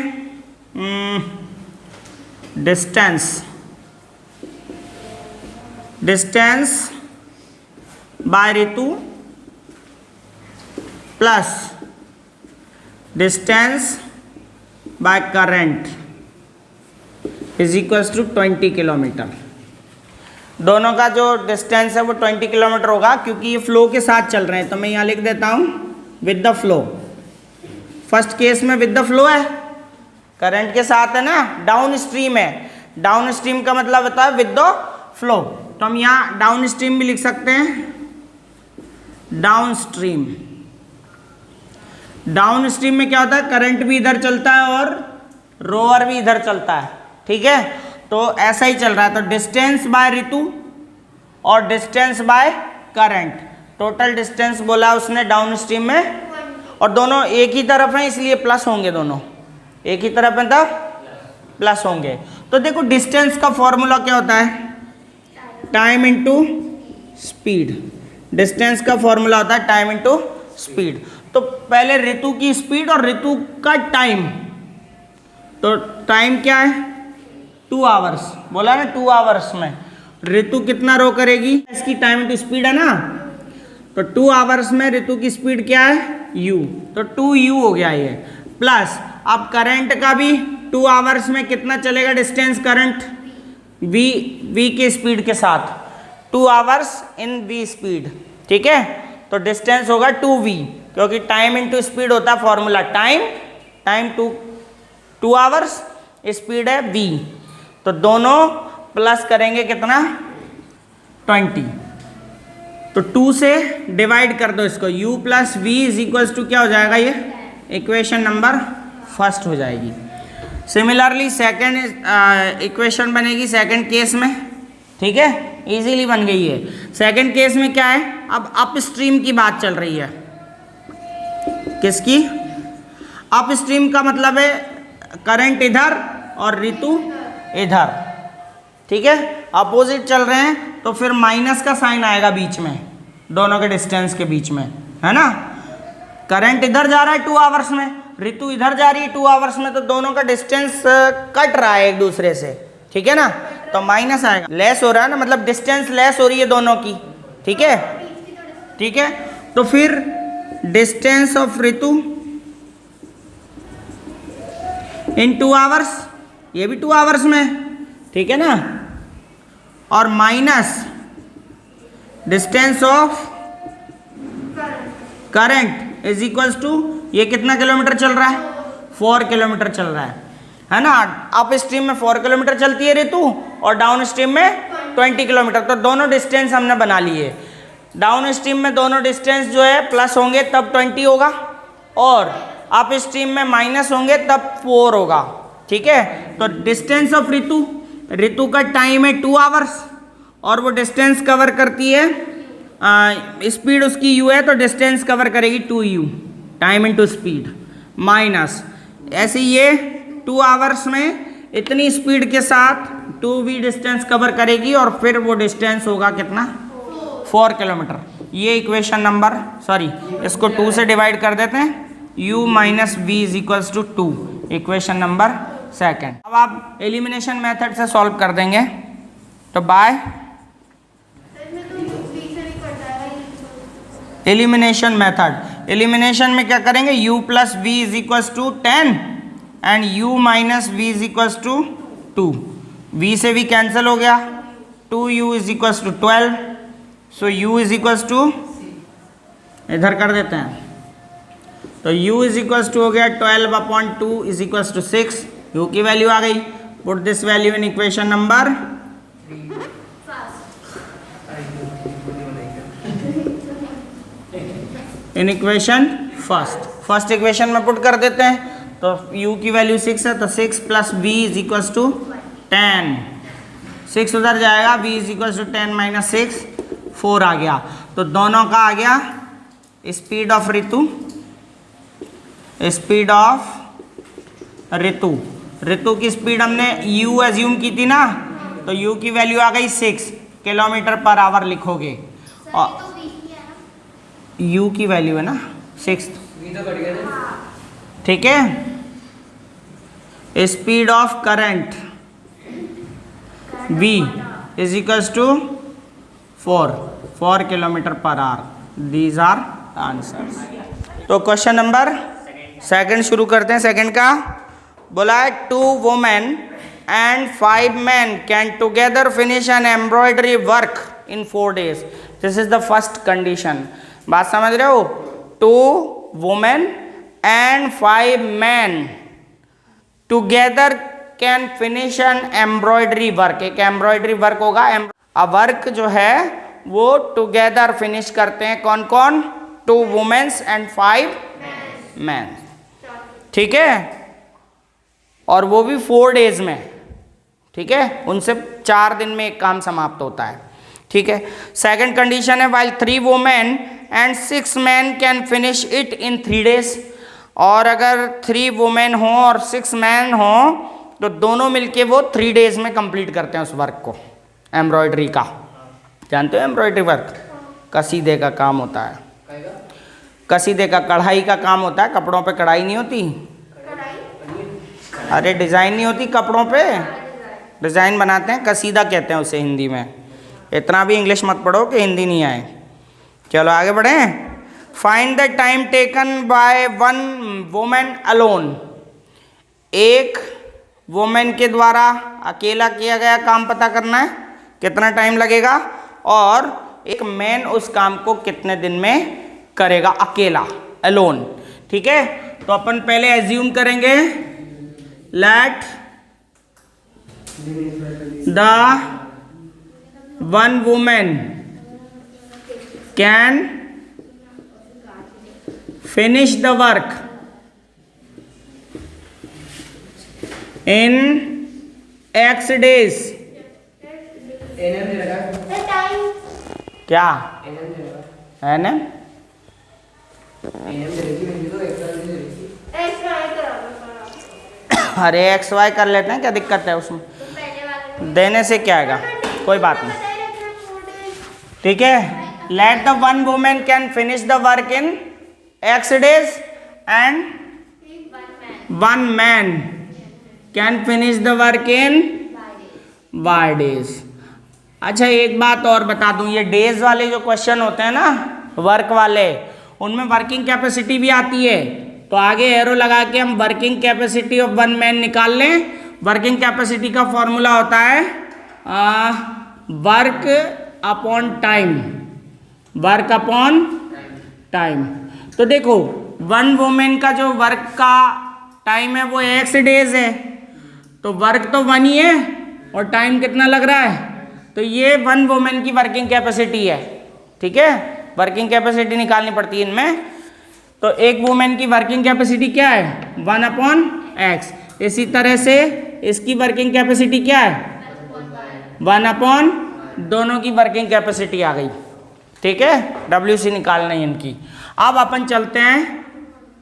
distance by Ritu plus distance by current is equals to 20 kilometre. दोनों का जो डिस्टेंस है वो 20 किलोमीटर होगा, क्योंकि ये फ्लो के साथ चल रहे हैं, तो मैं यहाँ लिख देता हूँ with the flow. First case में विद द फ्लो है, करंट के साथ है ना, डाउन स्ट्रीम है। डाउन स्ट्रीम का मतलब होता है विद द फ्लो, तो हम यहाँ डाउन स्ट्रीम भी लिख सकते हैं, डाउन स्ट्रीम। डाउन स्ट्रीम में क्या होता है, करंट भी इधर चलता है और रोअर भी इधर चलता है। ठीक है, तो ऐसा ही चल रहा है। तो डिस्टेंस बाय रितु और distance by current, total distance बोला उसने डाउन स्ट्रीम में, और दोनों एक ही तरफ हैं इसलिए प्लस होंगे, दोनों एक ही तरफ हैं तब प्लस होंगे। तो देखो डिस्टेंस का फॉर्मूला क्या होता है, टाइम इनटू स्पीड। डिस्टेंस का फॉर्मूला होता है टाइम इनटू स्पीड। तो पहले ऋतु की स्पीड और ऋतु का टाइम, तो टाइम क्या है 2 आवर्स, बोला ना 2 आवर्स में ऋतु कितना रो करेगी, इसकी टाइम टू स्पीड है ना, तो 2 आवर्स में ऋतु की स्पीड क्या है u, तो 2u हो गया ये। प्लस अब करंट का भी 2 आवर्स में कितना चलेगा डिस्टेंस करंट v के स्पीड के साथ, 2 आवर्स इन v स्पीड, ठीक है। तो डिस्टेंस होगा 2v, क्योंकि टाइम इनटू स्पीड होता है फॉर्मूला, टाइम 2 आवर्स, स्पीड है v, तो दोनों प्लस करेंगे कितना 20, तो 2 से डिवाइड कर दो इसको, u plus v is equals to क्या हो जाएगा, ये इक्वेशन नंबर फर्स्ट हो जाएगी। सिमिलरली सेकंड इक्वेशन बनेगी सेकंड केस में, ठीक है, इजीली बन गई है। सेकंड केस में क्या है, अब अप स्ट्रीम की बात चल रही है, किसकी, अप स्ट्रीम का मतलब है करंट इधर और ऋतु इधर, ठीक है, अपोजिट चल रहे हैं, तो फिर माइनस का साइन आएगा बीच में, दोनों के डिस्टेंस के बीच में, है ना। करंट इधर जा रहा है 2 आवर्स में, ऋतु इधर जा रही है 2 आवर्स में, तो दोनों का डिस्टेंस कट रहा है एक दूसरे से, ठीक है ना, तो माइनस आएगा, लेस हो रहा है ना, मतलब डिस्टेंस लेस हो रही है दोनों की, ठीक है, ठीक है। तो फिर distance of Ritu in 2 hours, ये भी 2 आवर्स में, ठीक है ना, और minus distance of current is equals to, ये कितना किलोमीटर चल रहा है, 4 किलोमीटर चल रहा है ना। अप स्ट्रीम में 4 किलोमीटर चलती है ऋतु और डाउन स्ट्रीम में 20 किलोमीटर, तो दोनों डिस्टेंस हमने बना लिए। डाउन स्ट्रीम में दोनों डिस्टेंस जो है प्लस होंगे तब 20 होगा, और अप स्ट्रीम में माइनस होंगे तब 4 होगा, ठीक है। तो डिस्टेंस ऑफ ऋतु का टाइम है 2 आवर्स, और वो डिस्टेंस कवर करती है, स्पीड उसकी u है, तो डिस्टेंस कवर करेगी 2u, time into speed, minus ऐसे ये 2 आवर्स में इतनी स्पीड के साथ 2v डिस्टेंस कवर करेगी, और फिर वो डिस्टेंस होगा कितना 4 किलोमीटर। ये इक्वेशन नंबर, सॉरी इसको 2 से डिवाइड कर देते हैं, u minus v is equals to 2, equation number second. अब आप एलिमिनेशन मेथड से सॉल्व कर देंगे, तो बाय एलिमिनेशन मेथड, एलिमिनेशन में क्या करेंगे, u plus v is equals to 10 and u minus v is equals to 2, v से v कैंसिल हो गया, 2u is equals to 12, so u is equals to, इधर कर देते हैं, तो u इज इक्वल्स टू हो गया 12/2 इज इक्वल्स टू 6, u की वैल्यू आ गई, put this value in equation number in equation first equation में पुट कर देते हैं, तो u की वैल्यू 6 है, तो 6 plus v is equals to 10, 6 उधर जाएगा, v is equals to 10 minus 6, 4 आ गया, तो दोनों का आ गया स्पीड ऑफ ऋतु की स्पीड हमने u एज्यूम की थी ना, तो u की वैल्यू आ गई 6 किलोमीटर पर आवर लिखोगे, और u की वैल्यू है ना 6, ठीक है। Speed of current v is equals to 4 kilometre per hour, these are answers. तो क्वेश्चन नंबर सेकंड शुरू करते हैं। सेकंड का बोला है 2 women and 5 men can together finish an embroidery work in 4 days, this is the first condition. बात समझ रहे हो, 2 women and 5 men together can finish an embroidery work, एक एम्ब्रॉयडरी वर्क होगा, वर्क जो है वो टुगेदर फिनिश करते हैं, कौन कौन, 2 वुमेन्स एंड 5 men, ठीक है, और वो भी 4 days में, ठीक है, उनसे 4 दिन में एक काम समाप्त होता है, ठीक है। सेकंड कंडीशन है while 3 women and 6 men can finish it in 3 days, और अगर 3 women हो और 6 men हो तो दोनों मिलके वो 3 days में कंप्लीट करते हैं उस वर्क को, एम्ब्रॉयडरी का। जानते हो एम्ब्रॉयडरी वर्क कसीदे का काम होता है, कसीदे का कढ़ाई का काम होता है, कपड़ों पे कढ़ाई नहीं होती, अरे डिजाइन नहीं होती कपड़ों पे, डिज़ाइन बनाते हैं, कसीदा कहते हैं उसे हिंदी में। इतना भी इंग्लिश मत पढ़ो कि हिंदी नहीं आए। चलो आगे बढ़ें। Find the time taken by one women alone. एक वुमेन के द्वारा अकेला किया गया काम पता करना है, कितना टाइम लगेगा, और एक मैन उस काम को कितने दिन में करेगा अकेला, अलोन। ठीक है, तो अपन पहले एज्यूम करेंगे let the one women can finish the work in X days। The time क्या है ना? X y करो। अरे एक्स वाई कर लेते हैं, क्या दिक्कत है उसमें? तो पहले वाले देने से क्या आएगा, कोई बात नहीं। ठीक है, let the one women can finish the work in X days and one man can finish the work in Y days। अच्छा एक बात और बता दूं, ये डेज वाले जो क्वेश्चन होते हैं ना, वर्क वाले, उनमें वर्किंग कैपेसिटी भी आती है। तो आगे एरो लगा के हम working capacity of one man निकाल लें। वर्किंग कैपेसिटी का फॉर्मूला होता है work upon time, work upon time. तो देखो वन वुमेन का जो वर्क का टाइम है वो X डेज है, तो वर्क तो वन ही है और टाइम कितना लग रहा है, तो ये वन वुमेन की वर्किंग कैपेसिटी है। ठीक है, वर्किंग कैपेसिटी निकालनी पड़ती है इनमें। तो एक वुमेन की वर्किंग कैपेसिटी क्या है, 1/x। इसी तरह से इसकी वर्किंग कैपेसिटी क्या है, 1/, दोनों की वर्किंग कैपेसिटी आ गई। ठीक है, WC निकालना है इनकी। अब अपन चलते हैं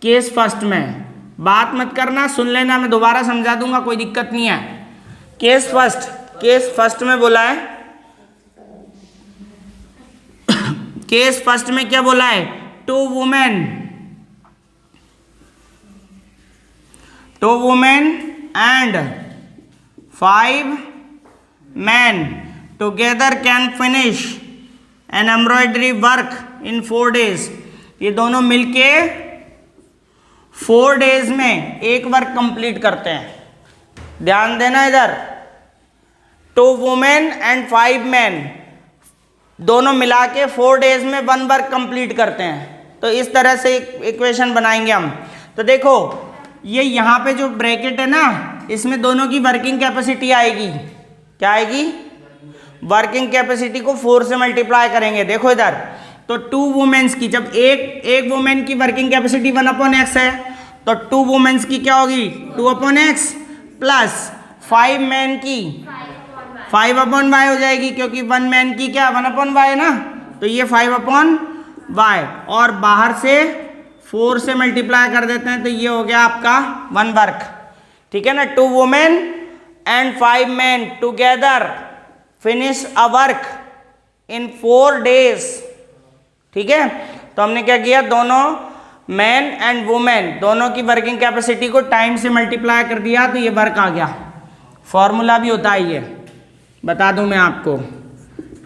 केस फर्स्ट में। बात मत करना, सुन लेना, मैं दोबारा समझा दूंगा, कोई दिक्कत नहीं है। केस फर्स्ट में बोला है, केस फर्स्ट में क्या बोला है, two women and 5 men together can finish an embroidery work in 4 days। ये दोनों मिलके 4 days में एक वर्क कंप्लीट करते हैं। ध्यान देना इधर, 2 women एंड 5 men दोनों मिला के 4 days में 1 वर्क कंप्लीट करते हैं। तो इस तरह से इक्वेशन बनाएंगे हम। तो देखो ये यहाँ पे जो ब्रैकेट है ना, इसमें दोनों की वर्किंग कैपेसिटी आएगी। क्या आएगी, वर्किंग कैपेसिटी को 4 से मल्टीप्लाई करेंगे। देखो इधर, तो 2 वुमेन्स की, जब एक वुमेन की वर्किंग कैपेसिटी 1/x है, तो 2 वुमेन्स की क्या होगी, 2/x प्लस 5 मैन की 5/y हो जाएगी, क्योंकि 1 मैन की क्या 1/y है ना, तो ये 5/y, और बाहर से 4 से मल्टीप्लाई कर देते हैं, तो ये हो गया आपका 1 वर्क। ठीक है ना, 2 women and 5 man together finish a work in 4 days। ठीक है, तो हमने क्या किया, दोनों मैन एंड वुमेन दोनों की वर्किंग कैपेसिटी को टाइम से मल्टीप्लाई कर दिया, तो ये वर्क आ गया। फॉर्मूला भी होता है ये, बता दूं मैं आपको,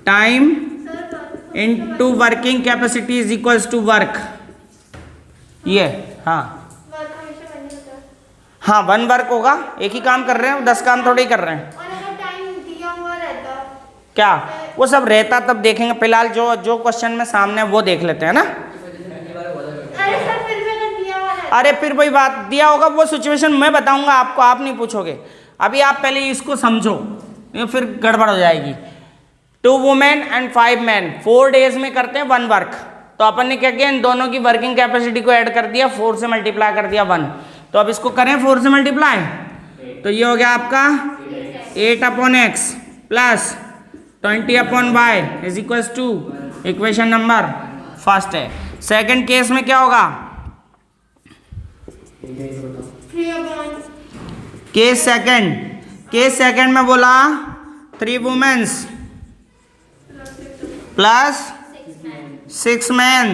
time into working capacity is equals to work. ये हाँ वर्क हमेशा बनी होता है। हाँ 1 वर्क होगा, एक ही काम कर रहे हैं, 10 काम थोड़ी कर रहे हैं। और अगर टाइम दिया हुआ रहता, क्या वो सब रहता तब देखेंगे, फिलहाल जो क्वेश्चन में सामने है वो देख लेते हैं ना। अरे सर फिर भी अगर दिया हुआ रहता, अरे फिर वही बात, दिया होगा वो सिचुएशन मैं बताऊंगा आपको, आप नहीं पूछोगे। अभी आप पहले इसको समझो, ये फिर गड़बड़ हो जाएगी। 2 वुमेन एंड 5 मैन 4 days में करते हैं 1 वर्क। तो अपन ने क्या किया, इन दोनों की वर्किंग कैपेसिटी को ऐड कर दिया, 4 से मल्टीप्लाई कर दिया 1। तो अब इसको करें 4 से मल्टीप्लाई, तो ये हो गया आपका 8/x plus 20/y is equals to, equation number first है। सेकंड केस में क्या होगा, 3/, केस सेकंड में बोला 3 womens plus 6 men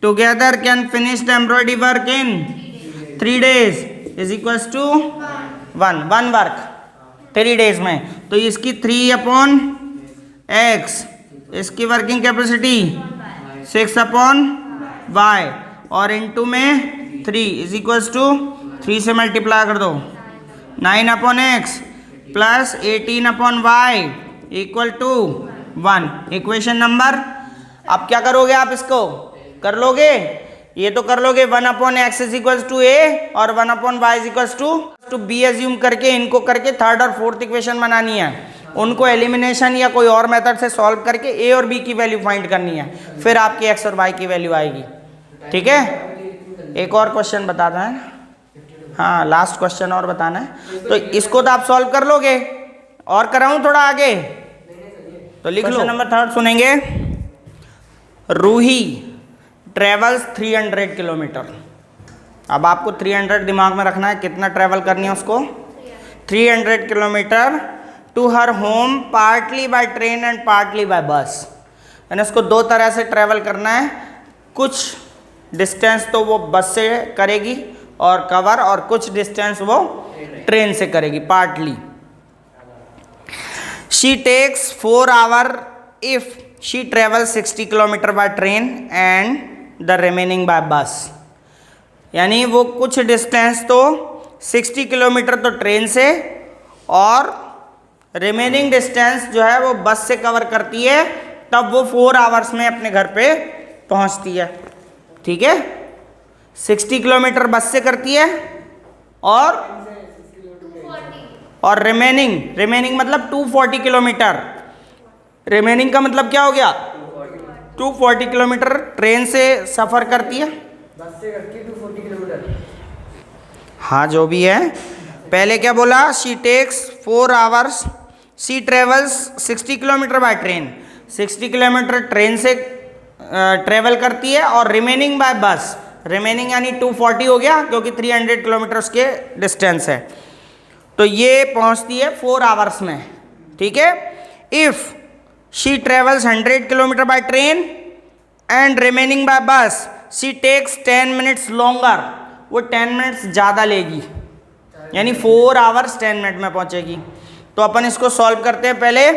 together can finish the embroidery work in 3 days is equals to 1 work. 3 days में। तो इसकी 3/x, इसकी वर्किंग कैपेसिटी 6/y और इनटू में 3 इज इक्वल्स टू 3 से मल्टीप्लाई कर दो 9/x plus 18/y equal to 1। Equation number, अब क्या करोगे आप इसको कर लोगे, ये तो कर लोगे 1/x is equals to a और 1/y is equals to b assume करके इनको करके थर्ड और फोर्थ इक्वेशन बनानी है, उनको एलिमिनेशन या कोई और मेथड से सॉल्व करके a और b की वैल्यू फाइंड करनी है, फिर आपकी x और y की वैल्यू आएगी। ठीक है, एक और क्वेश्चन बताना है, हाँ लास्ट क्वेश्चन और बताना है, तो इसको तो आप सॉल्व कर लोगे और कराऊं थोड़ा आगे तो लिख लो। नंबर 3 सुनेंगे, रूही ट्रेवल्स 300 किलोमीटर। अब आपको 300 दिमाग में रखना है, कितना ट्रेवल करनी है उसको, 300 kilometre to her home partly by train and partly by bus. यानी उसको 2 तरह से ट्रेवल करना है, कुछ डिस्टेंस तो वो बस से करेगी और कवर, और कुछ डिस्टेंस वो ट्रेन से करेगी partly. She takes 4 hour if she travel 60 kilometre by train and the remaining by bus. यानी वो कुछ डिस्टेंस तो 60 किलोमीटर तो ट्रेन से और रिमेनिंग डिस्टेंस जो है वो बस से कवर करती है, तब वो 4 आवर्स में अपने घर पे पहुंचती है। ठीक है, 60 किलोमीटर बस से करती है और रिमेनिंग मतलब 240 किलोमीटर। रिमेनिंग का मतलब क्या हो गया, 240 किलोमीटर ट्रेन से सफ़र करती है, बस से करती है 240 किलोमीटर। हाँ जो भी है, पहले क्या बोला, she takes 4 hours, she travels 60 kilometre by train, 60 kilometre train से ट्रेवल करती है और रिमेनिंग बाय बस, रिमेनिंग यानी 240 हो गया क्योंकि 300 किलोमीटर उसके डिस्टेंस है, तो ये पहुंचती है 4 आवर्स में। ठीक है, if she travels 100 kilometre by train and remaining by bus she takes 10 minutes longer, वो 10 मिनट्स ज़्यादा लेगी, यानी 4 आवर्स 10 मिनट में पहुंचेगी। तो अपन इसको सॉल्व करते हैं। पहले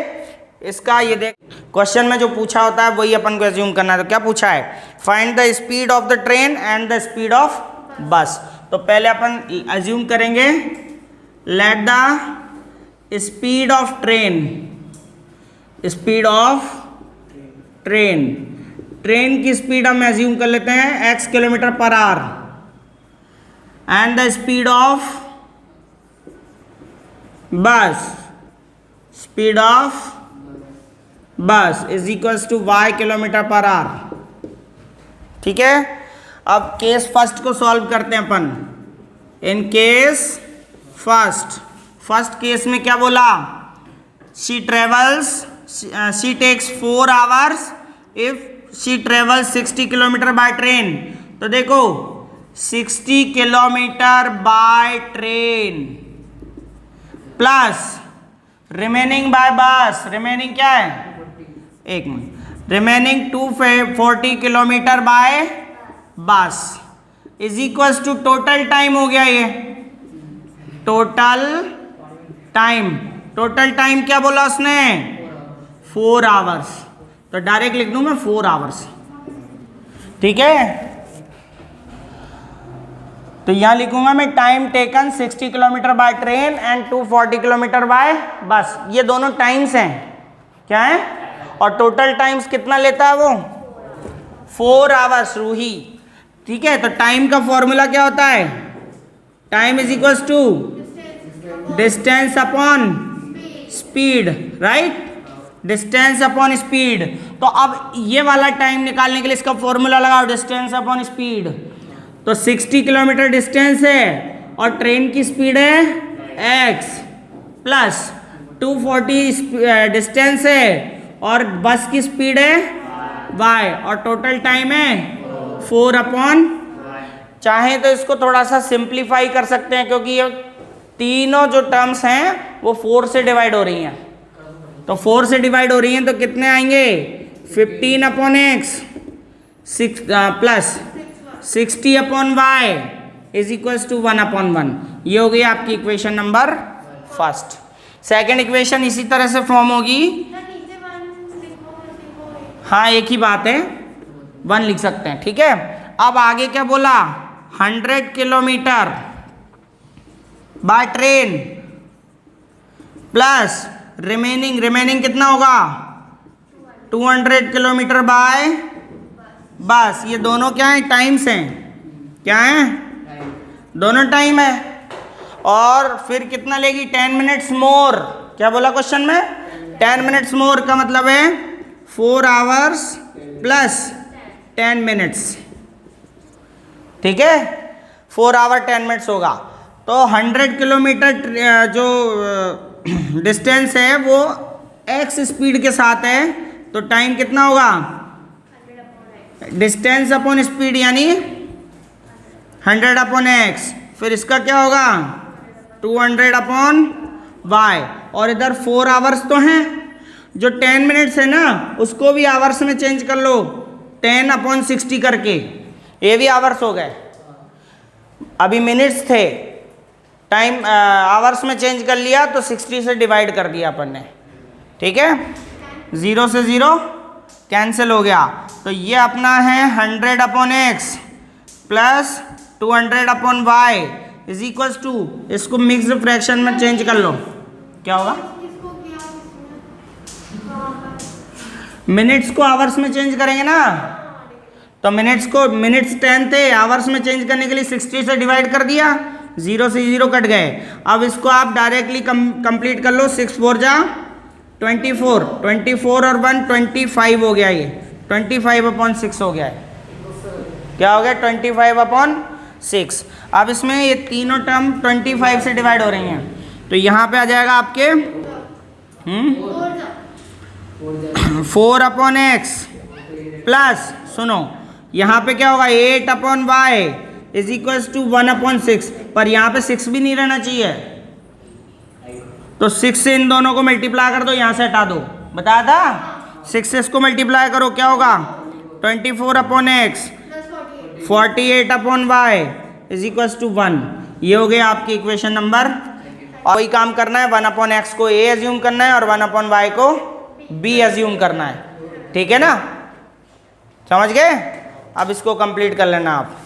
इसका ये देख, क्वेश्चन में जो पूछा होता है वही अपन को एज्यूम करना है। तो क्या पूछा है, find the speed of the train and the speed of bus. तो पहले अपन एज्यूम करेंगे, let the speed of train, speed of train, train की स्पीड हम एज्यूम कर लेते हैं x kilometre per hour, and the speed of bus, speed of bus is equals to y kilometre per hour. ठीक है, अब case first को solve करते हैं अपन। इन केस फर्स्ट केस में क्या बोला, she travels, she takes 4 hours if she travels 60 kilometre by train. तो देखो 60 kilometre by train plus remaining by bus, remaining क्या है, एक minute, remaining 240 kilometre by bus is equals to total time हो गया। ये टोटल टाइम क्या बोला उसने, 4 आवर्स, तो डायरेक्ट लिख दूं मैं 4 आवर्स। ठीक है, तो यहां लिखूंगा मैं time taken 60 kilometre by train and 240 kilometre by बस, ये दोनों टाइम्स हैं, क्या है, और टोटल टाइम्स कितना लेता है वो, 4 आवर्स रूही। ठीक है, तो टाइम का फॉर्मूला क्या होता है, time is equals to distance upon speed, right, distance upon speed. तो अब ये वाला टाइम निकालने के लिए इसका फॉर्मूला लगाओ, डिस्टेंस अपॉन स्पीड। तो 60 किलोमीटर डिस्टेंस है और ट्रेन की स्पीड है x प्लस 240 डिस्टेंस है और बस की स्पीड है y और टोटल टाइम है 4 अपॉन, चाहे तो इसको थोड़ा सा सिंप्लीफाई कर सकते हैं क्योंकि ये तीनों जो टर्म्स हैं वो 4 से डिवाइड हो रही हैं, तो 4 से डिवाइड हो रही हैं तो कितने आएंगे, 15 upon x plus 60 upon y is equals to 1 upon 1। ये हो गई आपकी equation number first. Second equation इसी तरह से फॉर्म होगी। तो नीचे 1 लिखो। हाँ एक ही बात है, 1 लिख सकते हैं, ठीक है। अब आगे क्या बोला, 100 kilometre by train plus remaining कितना होगा, 200 किलोमीटर बाय बस। ये दोनों क्या है, टाइम्स हैं, क्या है, दोनों टाइम है। और फिर कितना लेगी, 10 मिनट्स मोर। क्या बोला क्वेश्चन में, 10 मिनट्स मोर का मतलब है 4 आवर्स प्लस 10 मिनट्स, ठीक है। 4 आवर 10 मिनट्स होगा। तो 100 किलोमीटर जो डिस्टेंस है वो x स्पीड के साथ है, तो टाइम कितना होगा, डिस्टेंस अपॉन स्पीड यानी 100 अपॉन x। फिर इसका क्या होगा, 200 अपॉन y। और इधर 4 आवर्स तो हैं, जो 10 मिनट्स है ना उसको भी आवर्स में चेंज कर लो, 10 अपॉन 60 करके, ये भी आवर्स हो गए। अभी मिनट्स थे, टाइम आवर्स में चेंज कर लिया तो 60 से डिवाइड कर दिया अपन ने, ठीक है। 0 से 0 कैंसिल हो गया। तो ये अपना है 100 upon x plus 200 upon y is equals to, इसको मिक्स्ड फ्रैक्शन में चेंज कर लो, क्या होगा, इसको किया इसमें वहाँ पर मिनट्स को आवर्स में चेंज करेंगे ना, तो मिनट्स 10 थे, आवर्स में चेंज करने के लिए 60 से डिवाइड कर दिया, 0 से 0 कट गए। अब इसको आप डायरेक्टली कंप्लीट कर लो, 6 4 जा 24, 24 और 1 25 हो गया, ये 25 अपॉन 6 हो गया है, क्या हो गया, 25 अपॉन 6। अब इसमें ये तीनों टर्म 25 से डिवाइड हो रही हैं, तो यहाँ पे आ जाएगा आपके 4 अपॉन x प्लस, सुनो यहाँ पे क्या होगा, 8 upon y is equals to 1 upon 6। पर यहाँ पे 6 भी नहीं रहना चाहिए, तो 6 से इन दोनों को मल्टीप्लाई कर दो, यहाँ से हटा दो, बताया था। 6 से इसको मल्टीप्लाई करो, क्या होगा, 24 upon x 48 upon y is equals to 1। ये हो गया आपकी इक्वेशन नंबर। और वही काम करना है, 1 अपॉन x को a एज्यूम करना है और 1 अपॉन y को b एज्यूम करना है, ठीक है ना, समझ गए। अब इसको कंप्लीट कर लेना आप।